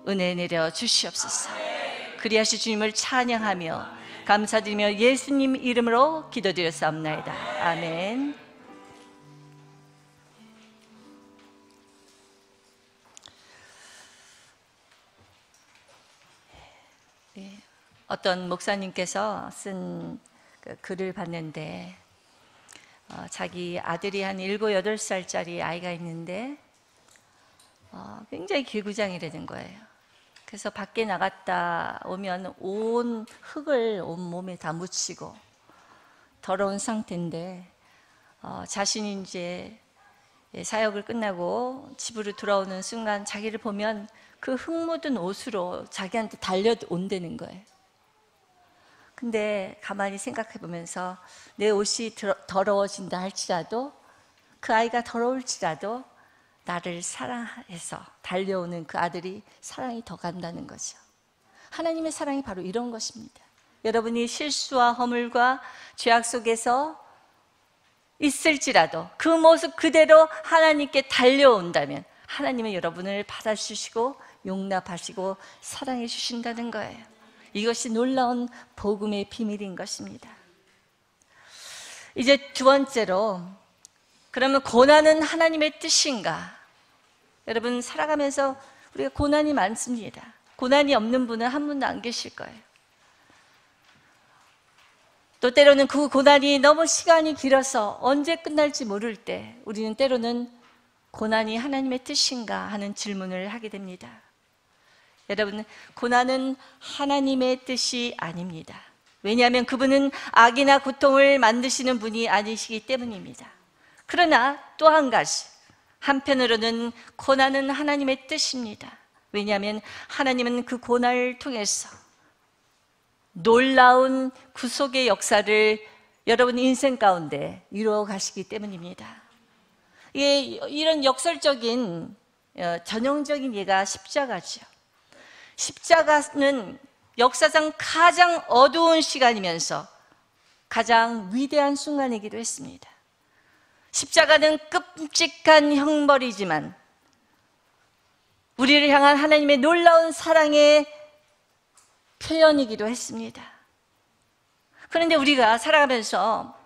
은혜 내려 주시옵소서. 그리하시 주님을 찬양하며 감사드리며 예수님 이름으로 기도드렸사옵나이다. 아멘. 어떤 목사님께서 쓴 그 글을 봤는데 자기 아들이 한 7, 8살짜리 아이가 있는데 굉장히 개구장이라는 거예요. 그래서 밖에 나갔다 오면 온 흙을 온 몸에 다 묻히고 더러운 상태인데 자신이 이제 사역을 끝나고 집으로 돌아오는 순간 자기를 보면 그 흙 묻은 옷으로 자기한테 달려온다는 거예요. 근데 가만히 생각해 보면서 내 옷이 더러워진다 할지라도 그 아이가 더러울지라도 나를 사랑해서 달려오는 그 아들이 사랑이 더 간다는 거죠. 하나님의 사랑이 바로 이런 것입니다. 여러분이 실수와 허물과 죄악 속에서 있을지라도 그 모습 그대로 하나님께 달려온다면 하나님은 여러분을 받아주시고 용납하시고 사랑해 주신다는 거예요. 이것이 놀라운 복음의 비밀인 것입니다. 이제 두 번째로, 그러면 고난은 하나님의 뜻인가? 여러분 살아가면서 우리가 고난이 많습니다. 고난이 없는 분은 한 분도 안 계실 거예요. 또 때로는 그 고난이 너무 시간이 길어서 언제 끝날지 모를 때 우리는 때로는 고난이 하나님의 뜻인가 하는 질문을 하게 됩니다. 여러분, 고난은 하나님의 뜻이 아닙니다. 왜냐하면 그분은 악이나 고통을 만드시는 분이 아니시기 때문입니다. 그러나 또 한 가지, 한편으로는 고난은 하나님의 뜻입니다. 왜냐하면 하나님은 그 고난을 통해서 놀라운 구속의 역사를 여러분 인생 가운데 이루어 가시기 때문입니다. 이런 역설적인 전형적인 예가 십자가죠. 십자가는 역사상 가장 어두운 시간이면서 가장 위대한 순간이기도 했습니다. 십자가는 끔찍한 형벌이지만 우리를 향한 하나님의 놀라운 사랑의 표현이기도 했습니다. 그런데 우리가 살아가면서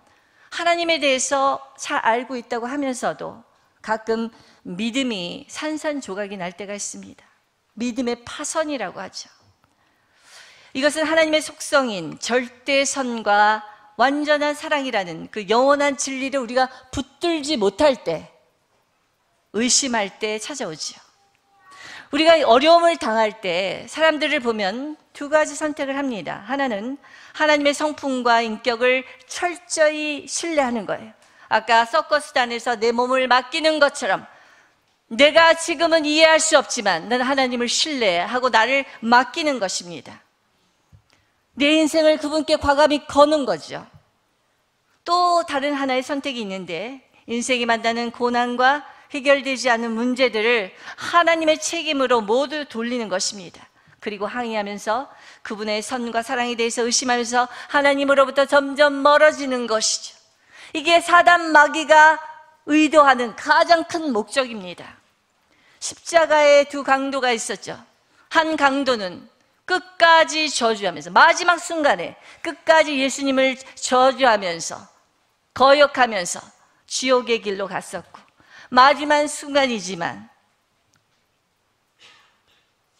하나님에 대해서 잘 알고 있다고 하면서도 가끔 믿음이 산산조각이 날 때가 있습니다. 믿음의 파선이라고 하죠. 이것은 하나님의 속성인 절대선과 완전한 사랑이라는 그 영원한 진리를 우리가 붙들지 못할 때, 의심할 때 찾아오죠. 우리가 어려움을 당할 때 사람들을 보면 두 가지 선택을 합니다. 하나는 하나님의 성품과 인격을 철저히 신뢰하는 거예요. 아까 서커스단에서 내 몸을 맡기는 것처럼 내가 지금은 이해할 수 없지만 나는 하나님을 신뢰하고 나를 맡기는 것입니다. 내 인생을 그분께 과감히 거는 거죠. 또 다른 하나의 선택이 있는데 인생이 만나는 고난과 해결되지 않는 문제들을 하나님의 책임으로 모두 돌리는 것입니다. 그리고 항의하면서 그분의 선과 사랑에 대해서 의심하면서 하나님으로부터 점점 멀어지는 것이죠. 이게 사단 마귀가 의도하는 가장 큰 목적입니다. 십자가에 두 강도가 있었죠. 한 강도는 끝까지 저주하면서, 마지막 순간에 끝까지 예수님을 저주하면서 거역하면서 지옥의 길로 갔었고, 마지막 순간이지만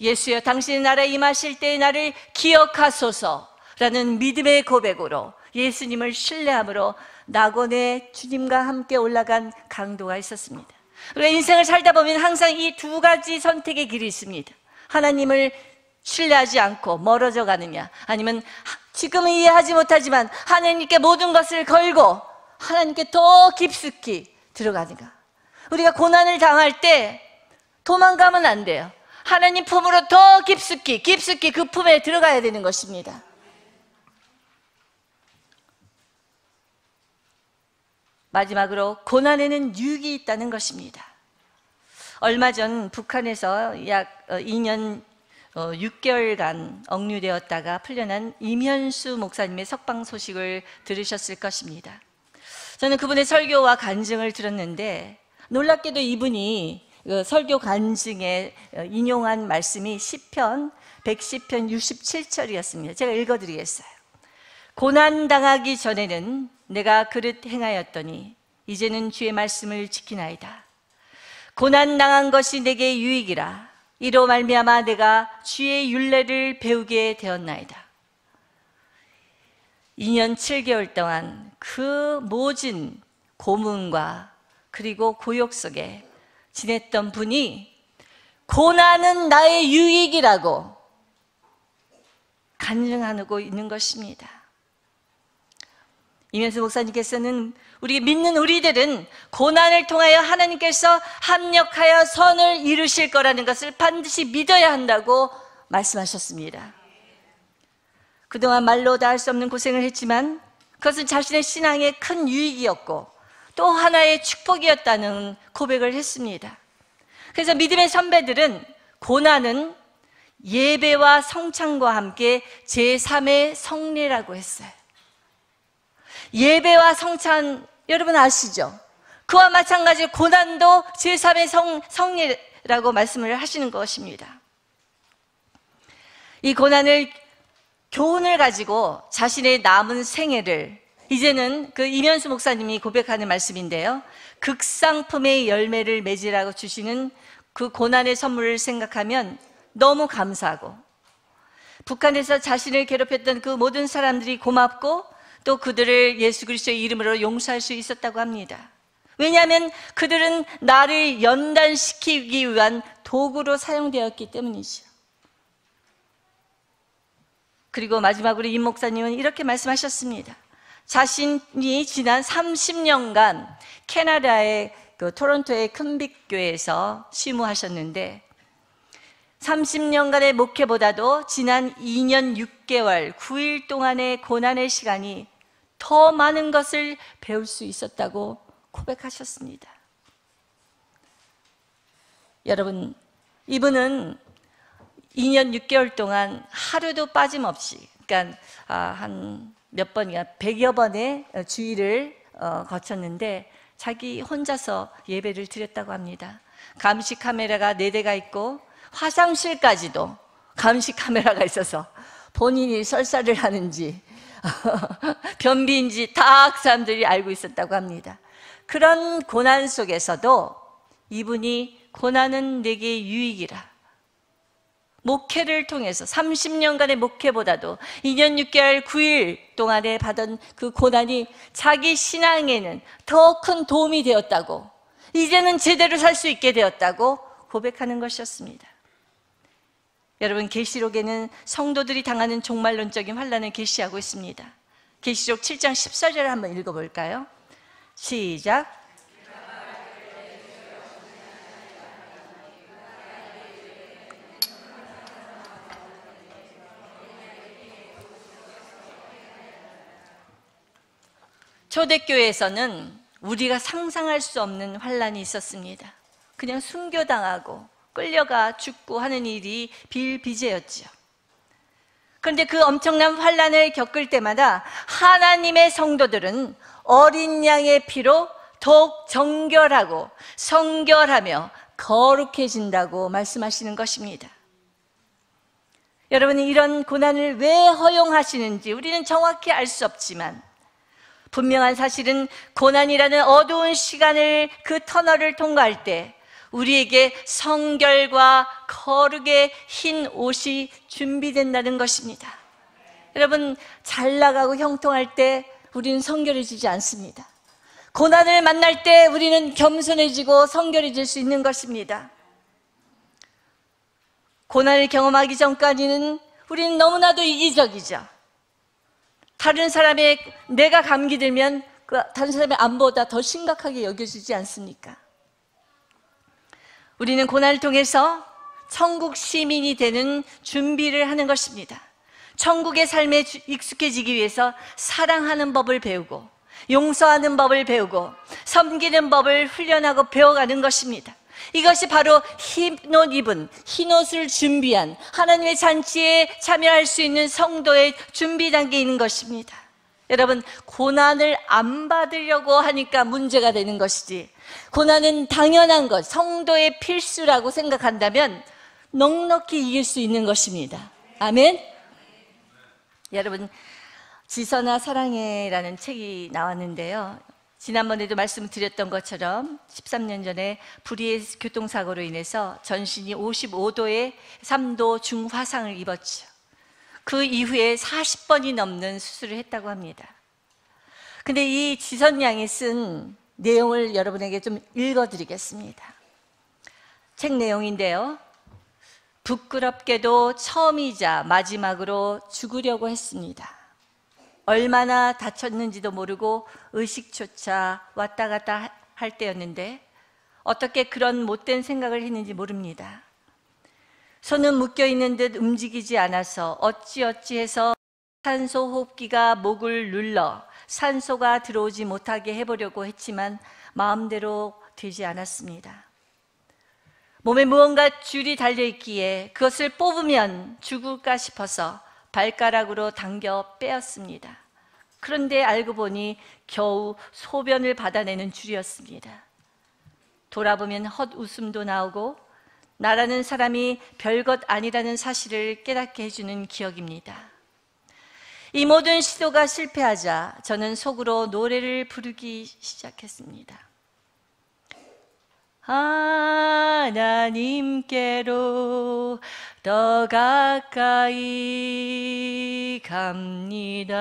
예수여 당신의 나라에 임하실 때에 나를 기억하소서라는 믿음의 고백으로 예수님을 신뢰함으로 낙원에 주님과 함께 올라간 강도가 있었습니다. 우리가 인생을 살다 보면 항상 이 두 가지 선택의 길이 있습니다. 하나님을 신뢰하지 않고 멀어져 가느냐, 아니면 지금은 이해하지 못하지만 하나님께 모든 것을 걸고 하나님께 더 깊숙이 들어가는가. 우리가 고난을 당할 때 도망가면 안 돼요. 하나님 품으로 더 깊숙이 그 품에 들어가야 되는 것입니다. 마지막으로 고난에는 유익이 있다는 것입니다. 얼마 전 북한에서 약 2년 6개월간 억류되었다가 풀려난 임현수 목사님의 석방 소식을 들으셨을 것입니다. 저는 그분의 설교와 간증을 들었는데 놀랍게도 이분이 설교 간증에 인용한 말씀이 시편 110편 67절이었습니다. 제가 읽어드리겠어요. 고난당하기 전에는 내가 그릇 행하였더니 이제는 주의 말씀을 지키나이다. 고난당한 것이 내게 유익이라. 이로 말미암아 내가 주의 율례를 배우게 되었나이다. 2년 7개월 동안 그 모진 고문과 그리고 고역 속에 지냈던 분이 고난은 나의 유익이라고 간증하고 있는 것입니다. 이면수 목사님께서는 믿는 우리들은 고난을 통하여 하나님께서 합력하여 선을 이루실 거라는 것을 반드시 믿어야 한다고 말씀하셨습니다. 그동안 말로 다 할 수 없는 고생을 했지만 그것은 자신의 신앙에 큰 유익이었고 또 하나의 축복이었다는 고백을 했습니다. 그래서 믿음의 선배들은 고난은 예배와 성찬과 함께 제3의 성례라고 했어요. 예배와 성찬 여러분 아시죠? 그와 마찬가지로 고난도 제3의 성례라고 말씀을 하시는 것입니다. 이 고난을 교훈을 가지고 자신의 남은 생애를 이제는 그 이면수 목사님이 고백하는 말씀인데요, 극상품의 열매를 맺으라고 주시는 그 고난의 선물을 생각하면 너무 감사하고, 북한에서 자신을 괴롭혔던 그 모든 사람들이 고맙고 또 그들을 예수 그리스도의 이름으로 용서할 수 있었다고 합니다. 왜냐하면 그들은 나를 연단시키기 위한 도구로 사용되었기 때문이죠. 그리고 마지막으로 임 목사님은 이렇게 말씀하셨습니다. 자신이 지난 30년간 캐나다의 토론토의 큰빛교회에서 심우하셨는데 30년간의 목회보다도 지난 2년 6개월 9일 동안의 고난의 시간이 더 많은 것을 배울 수 있었다고 고백하셨습니다. 여러분, 이분은 2년 6개월 동안 하루도 빠짐없이, 그러니까 한 몇 번이야 100여 번의 주일을 거쳤는데 자기 혼자서 예배를 드렸다고 합니다. 감시 카메라가 4대가 있고 화장실까지도 감시 카메라가 있어서 본인이 설사를 하는지 변비인지 다 사람들이 알고 있었다고 합니다. 그런 고난 속에서도 이분이 고난은 내게 유익이라, 목회를 통해서 30년간의 목회보다도 2년 6개월 9일 동안에 받은 그 고난이 자기 신앙에는 더 큰 도움이 되었다고, 이제는 제대로 살 수 있게 되었다고 고백하는 것이었습니다. 여러분, 계시록에는 성도들이 당하는 종말론적인 환난을 계시하고 있습니다. 계시록 7장 14절을 한번 읽어볼까요? 시작. 초대교회에서는 우리가 상상할 수 없는 환난이 있었습니다. 그냥 순교당하고 끌려가 죽고 하는 일이 비일비재였죠. 그런데 그 엄청난 환난을 겪을 때마다 하나님의 성도들은 어린 양의 피로 더욱 정결하고 성결하며 거룩해진다고 말씀하시는 것입니다. 여러분이 이런 고난을 왜 허용하시는지 우리는 정확히 알 수 없지만 분명한 사실은 고난이라는 어두운 시간을, 그 터널을 통과할 때 우리에게 성결과 거룩의 흰 옷이 준비된다는 것입니다. 여러분, 잘 나가고 형통할 때 우리는 성결해지지 않습니다. 고난을 만날 때 우리는 겸손해지고 성결해질 수 있는 것입니다. 고난을 경험하기 전까지는 우리는 너무나도 이기적이죠. 다른 사람의, 내가 감기 들면 다른 사람의 암보다 더 심각하게 여겨지지 않습니까? 우리는 고난을 통해서 천국 시민이 되는 준비를 하는 것입니다. 천국의 삶에 익숙해지기 위해서 사랑하는 법을 배우고 용서하는 법을 배우고 섬기는 법을 훈련하고 배워가는 것입니다. 이것이 바로 흰 옷 입은, 흰 옷을 준비한 하나님의 잔치에 참여할 수 있는 성도의 준비 단계에 있는 것입니다. 여러분, 고난을 안 받으려고 하니까 문제가 되는 것이지, 고난은 당연한 것, 성도의 필수라고 생각한다면 넉넉히 이길 수 있는 것입니다. 아멘. 여러분, 지선아 사랑해라는 책이 나왔는데요, 지난번에도 말씀드렸던 것처럼 13년 전에 불의의 교통사고로 인해서 전신이 55도의 3도 중화상을 입었죠. 그 이후에 40번이 넘는 수술을 했다고 합니다. 근데 이 지선 양이 쓴 내용을 여러분에게 좀 읽어드리겠습니다. 책 내용인데요. 부끄럽게도 처음이자 마지막으로 죽으려고 했습니다. 얼마나 다쳤는지도 모르고 의식조차 왔다 갔다 할 때였는데 어떻게 그런 못된 생각을 했는지 모릅니다. 손은 묶여있는 듯 움직이지 않아서 어찌어찌해서 산소 호흡기가 목을 눌러 산소가 들어오지 못하게 해보려고 했지만 마음대로 되지 않았습니다. 몸에 무언가 줄이 달려있기에 그것을 뽑으면 죽을까 싶어서 발가락으로 당겨 빼었습니다. 그런데 알고 보니 겨우 소변을 받아내는 줄이었습니다. 돌아보면 헛웃음도 나오고 나라는 사람이 별것 아니라는 사실을 깨닫게 해주는 기억입니다. 이 모든 시도가 실패하자 저는 속으로 노래를 부르기 시작했습니다. 하나님께로 더 가까이 갑니다.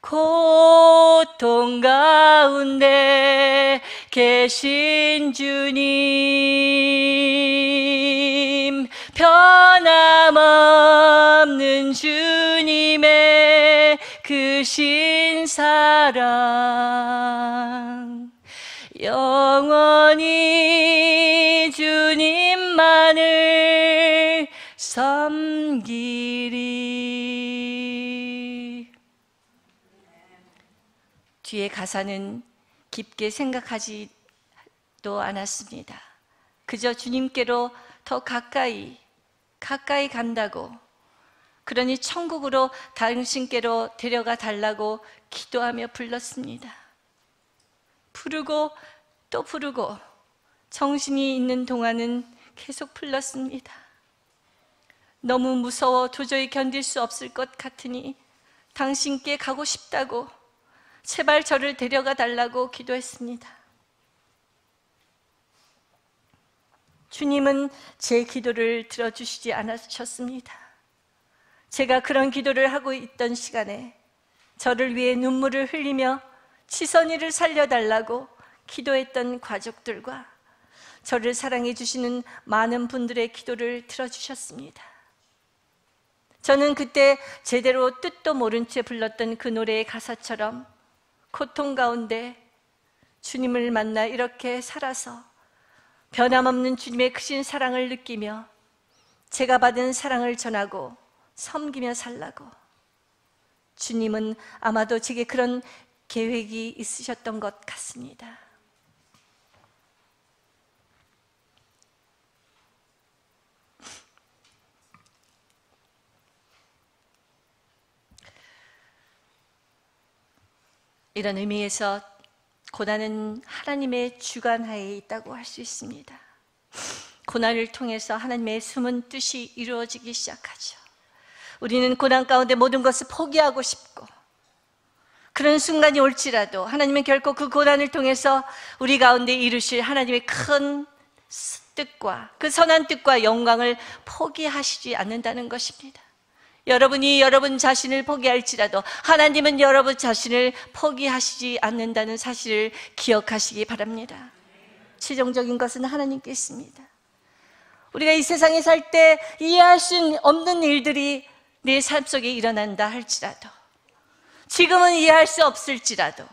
고통 가운데 계신 주님, 변함없는 주님의 크신 사랑, 영원히 주님만을 섬기리. 뒤에 가사는 깊게 생각하지도 않았습니다. 그저 주님께로 더 가까이 간다고, 그러니 천국으로 당신께로 데려가 달라고 기도하며 불렀습니다. 부르고 또 부르고 정신이 있는 동안은 계속 불렀습니다. 너무 무서워 도저히 견딜 수 없을 것 같으니 당신께 가고 싶다고, 제발 저를 데려가 달라고 기도했습니다. 주님은 제 기도를 들어주시지 않으셨습니다. 제가 그런 기도를 하고 있던 시간에 저를 위해 눈물을 흘리며 치선이를 살려달라고 기도했던 가족들과 저를 사랑해 주시는 많은 분들의 기도를 들어주셨습니다. 저는 그때 제대로 뜻도 모른 채 불렀던 그 노래의 가사처럼 고통 가운데 주님을 만나 이렇게 살아서 변함없는 주님의 크신 사랑을 느끼며 제가 받은 사랑을 전하고 섬기며 살라고, 주님은 아마도 제게 그런 계획이 있으셨던 것 같습니다. 이런 의미에서 고난은 하나님의 주관하에 있다고 할 수 있습니다. 고난을 통해서 하나님의 숨은 뜻이 이루어지기 시작하죠. 우리는 고난 가운데 모든 것을 포기하고 싶고, 그런 순간이 올지라도 하나님은 결코 그 고난을 통해서 우리 가운데 이루실 하나님의 큰 뜻과 그 선한 뜻과 영광을 포기하시지 않는다는 것입니다. 여러분이 여러분 자신을 포기할지라도 하나님은 여러분 자신을 포기하시지 않는다는 사실을 기억하시기 바랍니다. 최종적인 것은 하나님께 있습니다. 우리가 이 세상에 살 때 이해할 수 없는 일들이 내 삶 속에 일어난다 할지라도, 지금은 이해할 수 없을지라도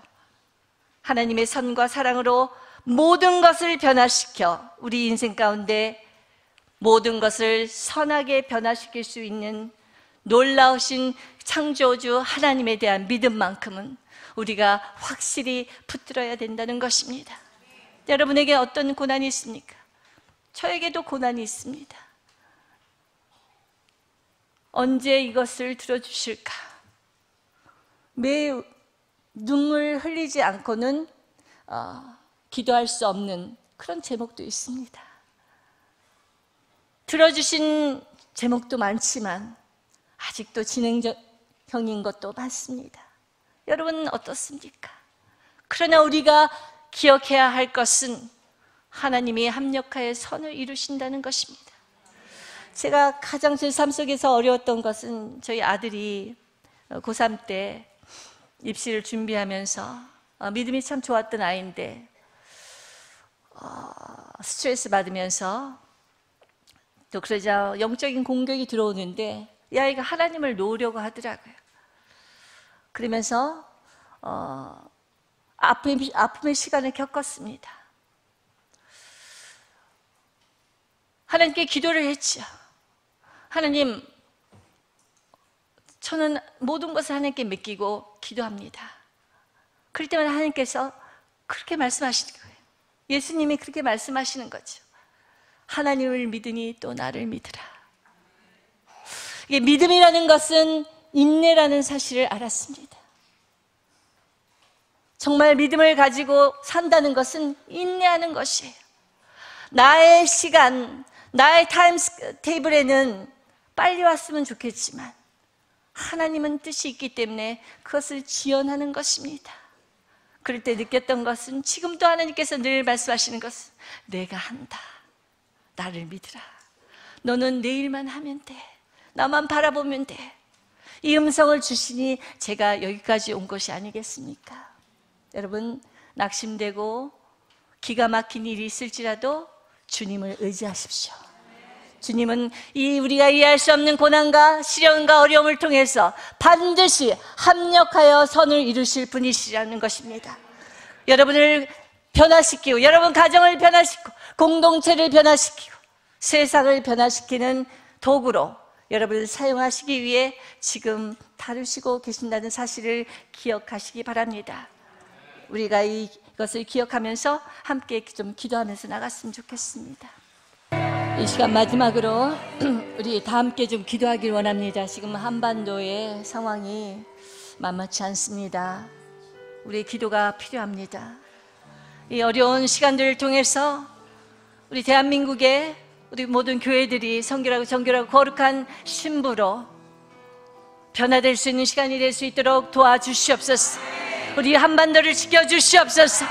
하나님의 선과 사랑으로 모든 것을 변화시켜 우리 인생 가운데 모든 것을 선하게 변화시킬 수 있는 놀라우신 창조주 하나님에 대한 믿음만큼은 우리가 확실히 붙들어야 된다는 것입니다. 여러분에게 어떤 고난이 있습니까? 저에게도 고난이 있습니다. 언제 이것을 들어주실까? 매우 눈물 흘리지 않고는 기도할 수 없는 그런 제목도 있습니다. 들어주신 제목도 많지만 아직도 진행형인 것도 많습니다. 여러분 어떻습니까? 그러나 우리가 기억해야 할 것은 하나님이 합력하여 선을 이루신다는 것입니다. 제가 가장 제 삶 속에서 어려웠던 것은 저희 아들이 고3 때 입시를 준비하면서 믿음이 참 좋았던 아이인데 스트레스 받으면서 또 그러자 영적인 공격이 들어오는데 이 아이가 하나님을 놓으려고 하더라고요. 그러면서 아픔의 시간을 겪었습니다. 하나님께 기도를 했죠. 하나님, 저는 모든 것을 하나님께 맡기고 기도합니다. 그럴 때마다 하나님께서 그렇게 말씀하시는 거예요. 예수님이 그렇게 말씀하시는 거죠. 하나님을 믿으니 또 나를 믿으라. 이게 믿음이라는 것은 인내라는 사실을 알았습니다. 정말 믿음을 가지고 산다는 것은 인내하는 것이에요. 나의 시간, 나의 타임 테이블에는 빨리 왔으면 좋겠지만 하나님은 뜻이 있기 때문에 그것을 지연하는 것입니다. 그럴 때 느꼈던 것은, 지금도 하나님께서 늘 말씀하시는 것은, 내가 한다. 나를 믿으라. 너는 내 일만 하면 돼. 나만 바라보면 돼. 이 음성을 주시니 제가 여기까지 온 것이 아니겠습니까? 여러분, 낙심되고 기가 막힌 일이 있을지라도 주님을 의지하십시오. 주님은 우리가 이해할 수 없는 고난과 시련과 어려움을 통해서 반드시 합력하여 선을 이루실 분이시라는 것입니다. 여러분을 변화시키고, 여러분 가정을 변화시키고, 공동체를 변화시키고, 세상을 변화시키는 도구로 여러분을 사용하시기 위해 지금 다루시고 계신다는 사실을 기억하시기 바랍니다. 우리가 이것을 기억하면서 함께 좀 기도하면서 나갔으면 좋겠습니다. 이 시간 마지막으로 우리 다 함께 좀 기도하길 원합니다. 지금 한반도의 상황이 만만치 않습니다. 우리의 기도가 필요합니다. 이 어려운 시간들을 통해서 우리 대한민국의 우리 모든 교회들이 성결하고 정결하고 거룩한 신부로 변화될 수 있는 시간이 될 수 있도록 도와주시옵소서. 우리 한반도를 지켜주시옵소서.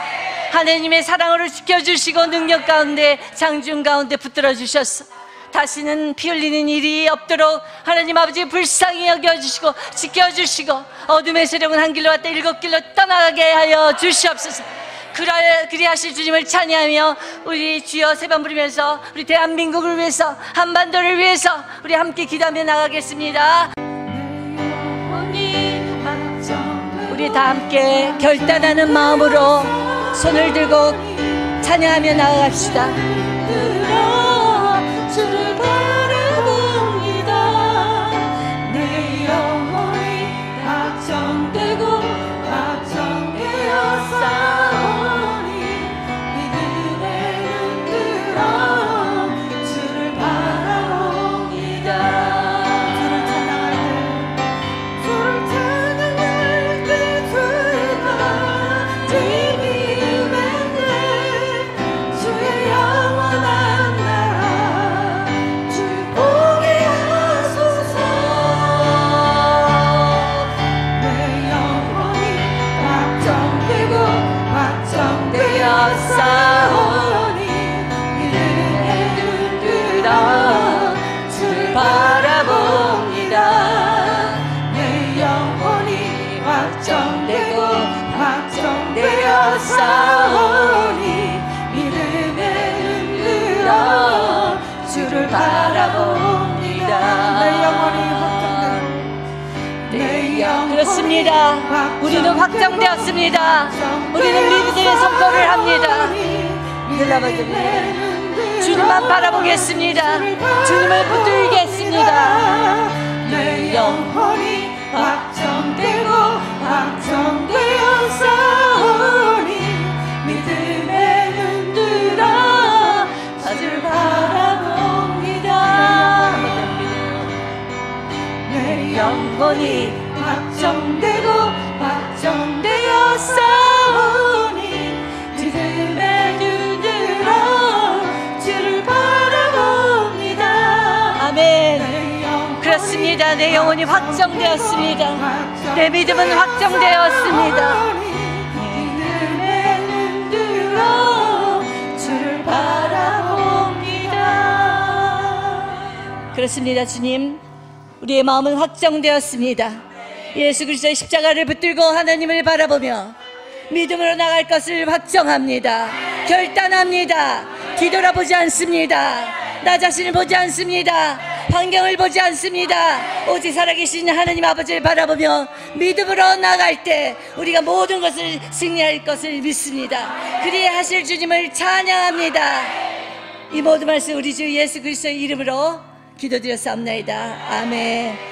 하나님의 사랑으로 지켜주시고 능력 가운데, 장중 가운데 붙들어 주셔서 다시는 피 흘리는 일이 없도록 하나님 아버지 불쌍히 여겨주시고 지켜주시고, 어둠의 세력은 한 길로 왔다 일곱 길로 떠나가게 하여 주시옵소서. 그리하실 주님을 찬양하며 우리 주여 세 번 부르면서 우리 대한민국을 위해서, 한반도를 위해서 우리 함께 기도하며 나가겠습니다. 우리 다 함께 결단하는 마음으로 손을 들고 찬양하며 나아갑시다. 주를 바라봅니다. 내 영혼이 확정되고 확정되어 싸우니 믿음에 흔들어 주를 바라봅니다. 주를 찬양할 때 주의 영원한 나라 주 보게 하소서. 내 영혼이 확정되고 확정되어 싸우니 믿음에 눈들어 주를 바라봅니다. 내 영혼이 확정되고 확정되어 싸우니 믿음에 흔들어 주를 바라봅니다. 내 영혼이 확정되고, 그렇습니다. 우리는 확정되었습니다. 우리는 믿음의 선포를 합니다. 주님만 바라보겠습니다. 주님을 붙들겠습니다. 내 영혼이 확정되고 확정되어 싸우니 믿음에 흔들어 주를 바라봅니다. 내 영혼이 확정되고 확정되어 싸우니 믿음에 흔들어 주를 바라봅니다. 아멘. 그렇습니다. 내 영혼이 확정되었습니다. 내 믿음은 확정되었습니다. 믿음에 흔들어 주를 바라봅니다. 그렇습니다. 주님, 우리의 마음은 확정되었습니다. 예수 그리스도의 십자가를 붙들고 하나님을 바라보며 믿음으로 나갈 것을 확정합니다. 결단합니다. 뒤돌아보지 않습니다. 나 자신을 보지 않습니다. 환경을 보지 않습니다. 오직 살아계신 하나님 아버지를 바라보며 믿음으로 나갈 때 우리가 모든 것을 승리할 것을 믿습니다. 그리에 하실 주님을 찬양합니다. 이 모든 말씀 우리 주 예수 그리스도의 이름으로 기도드렸사옵나이다. 아멘.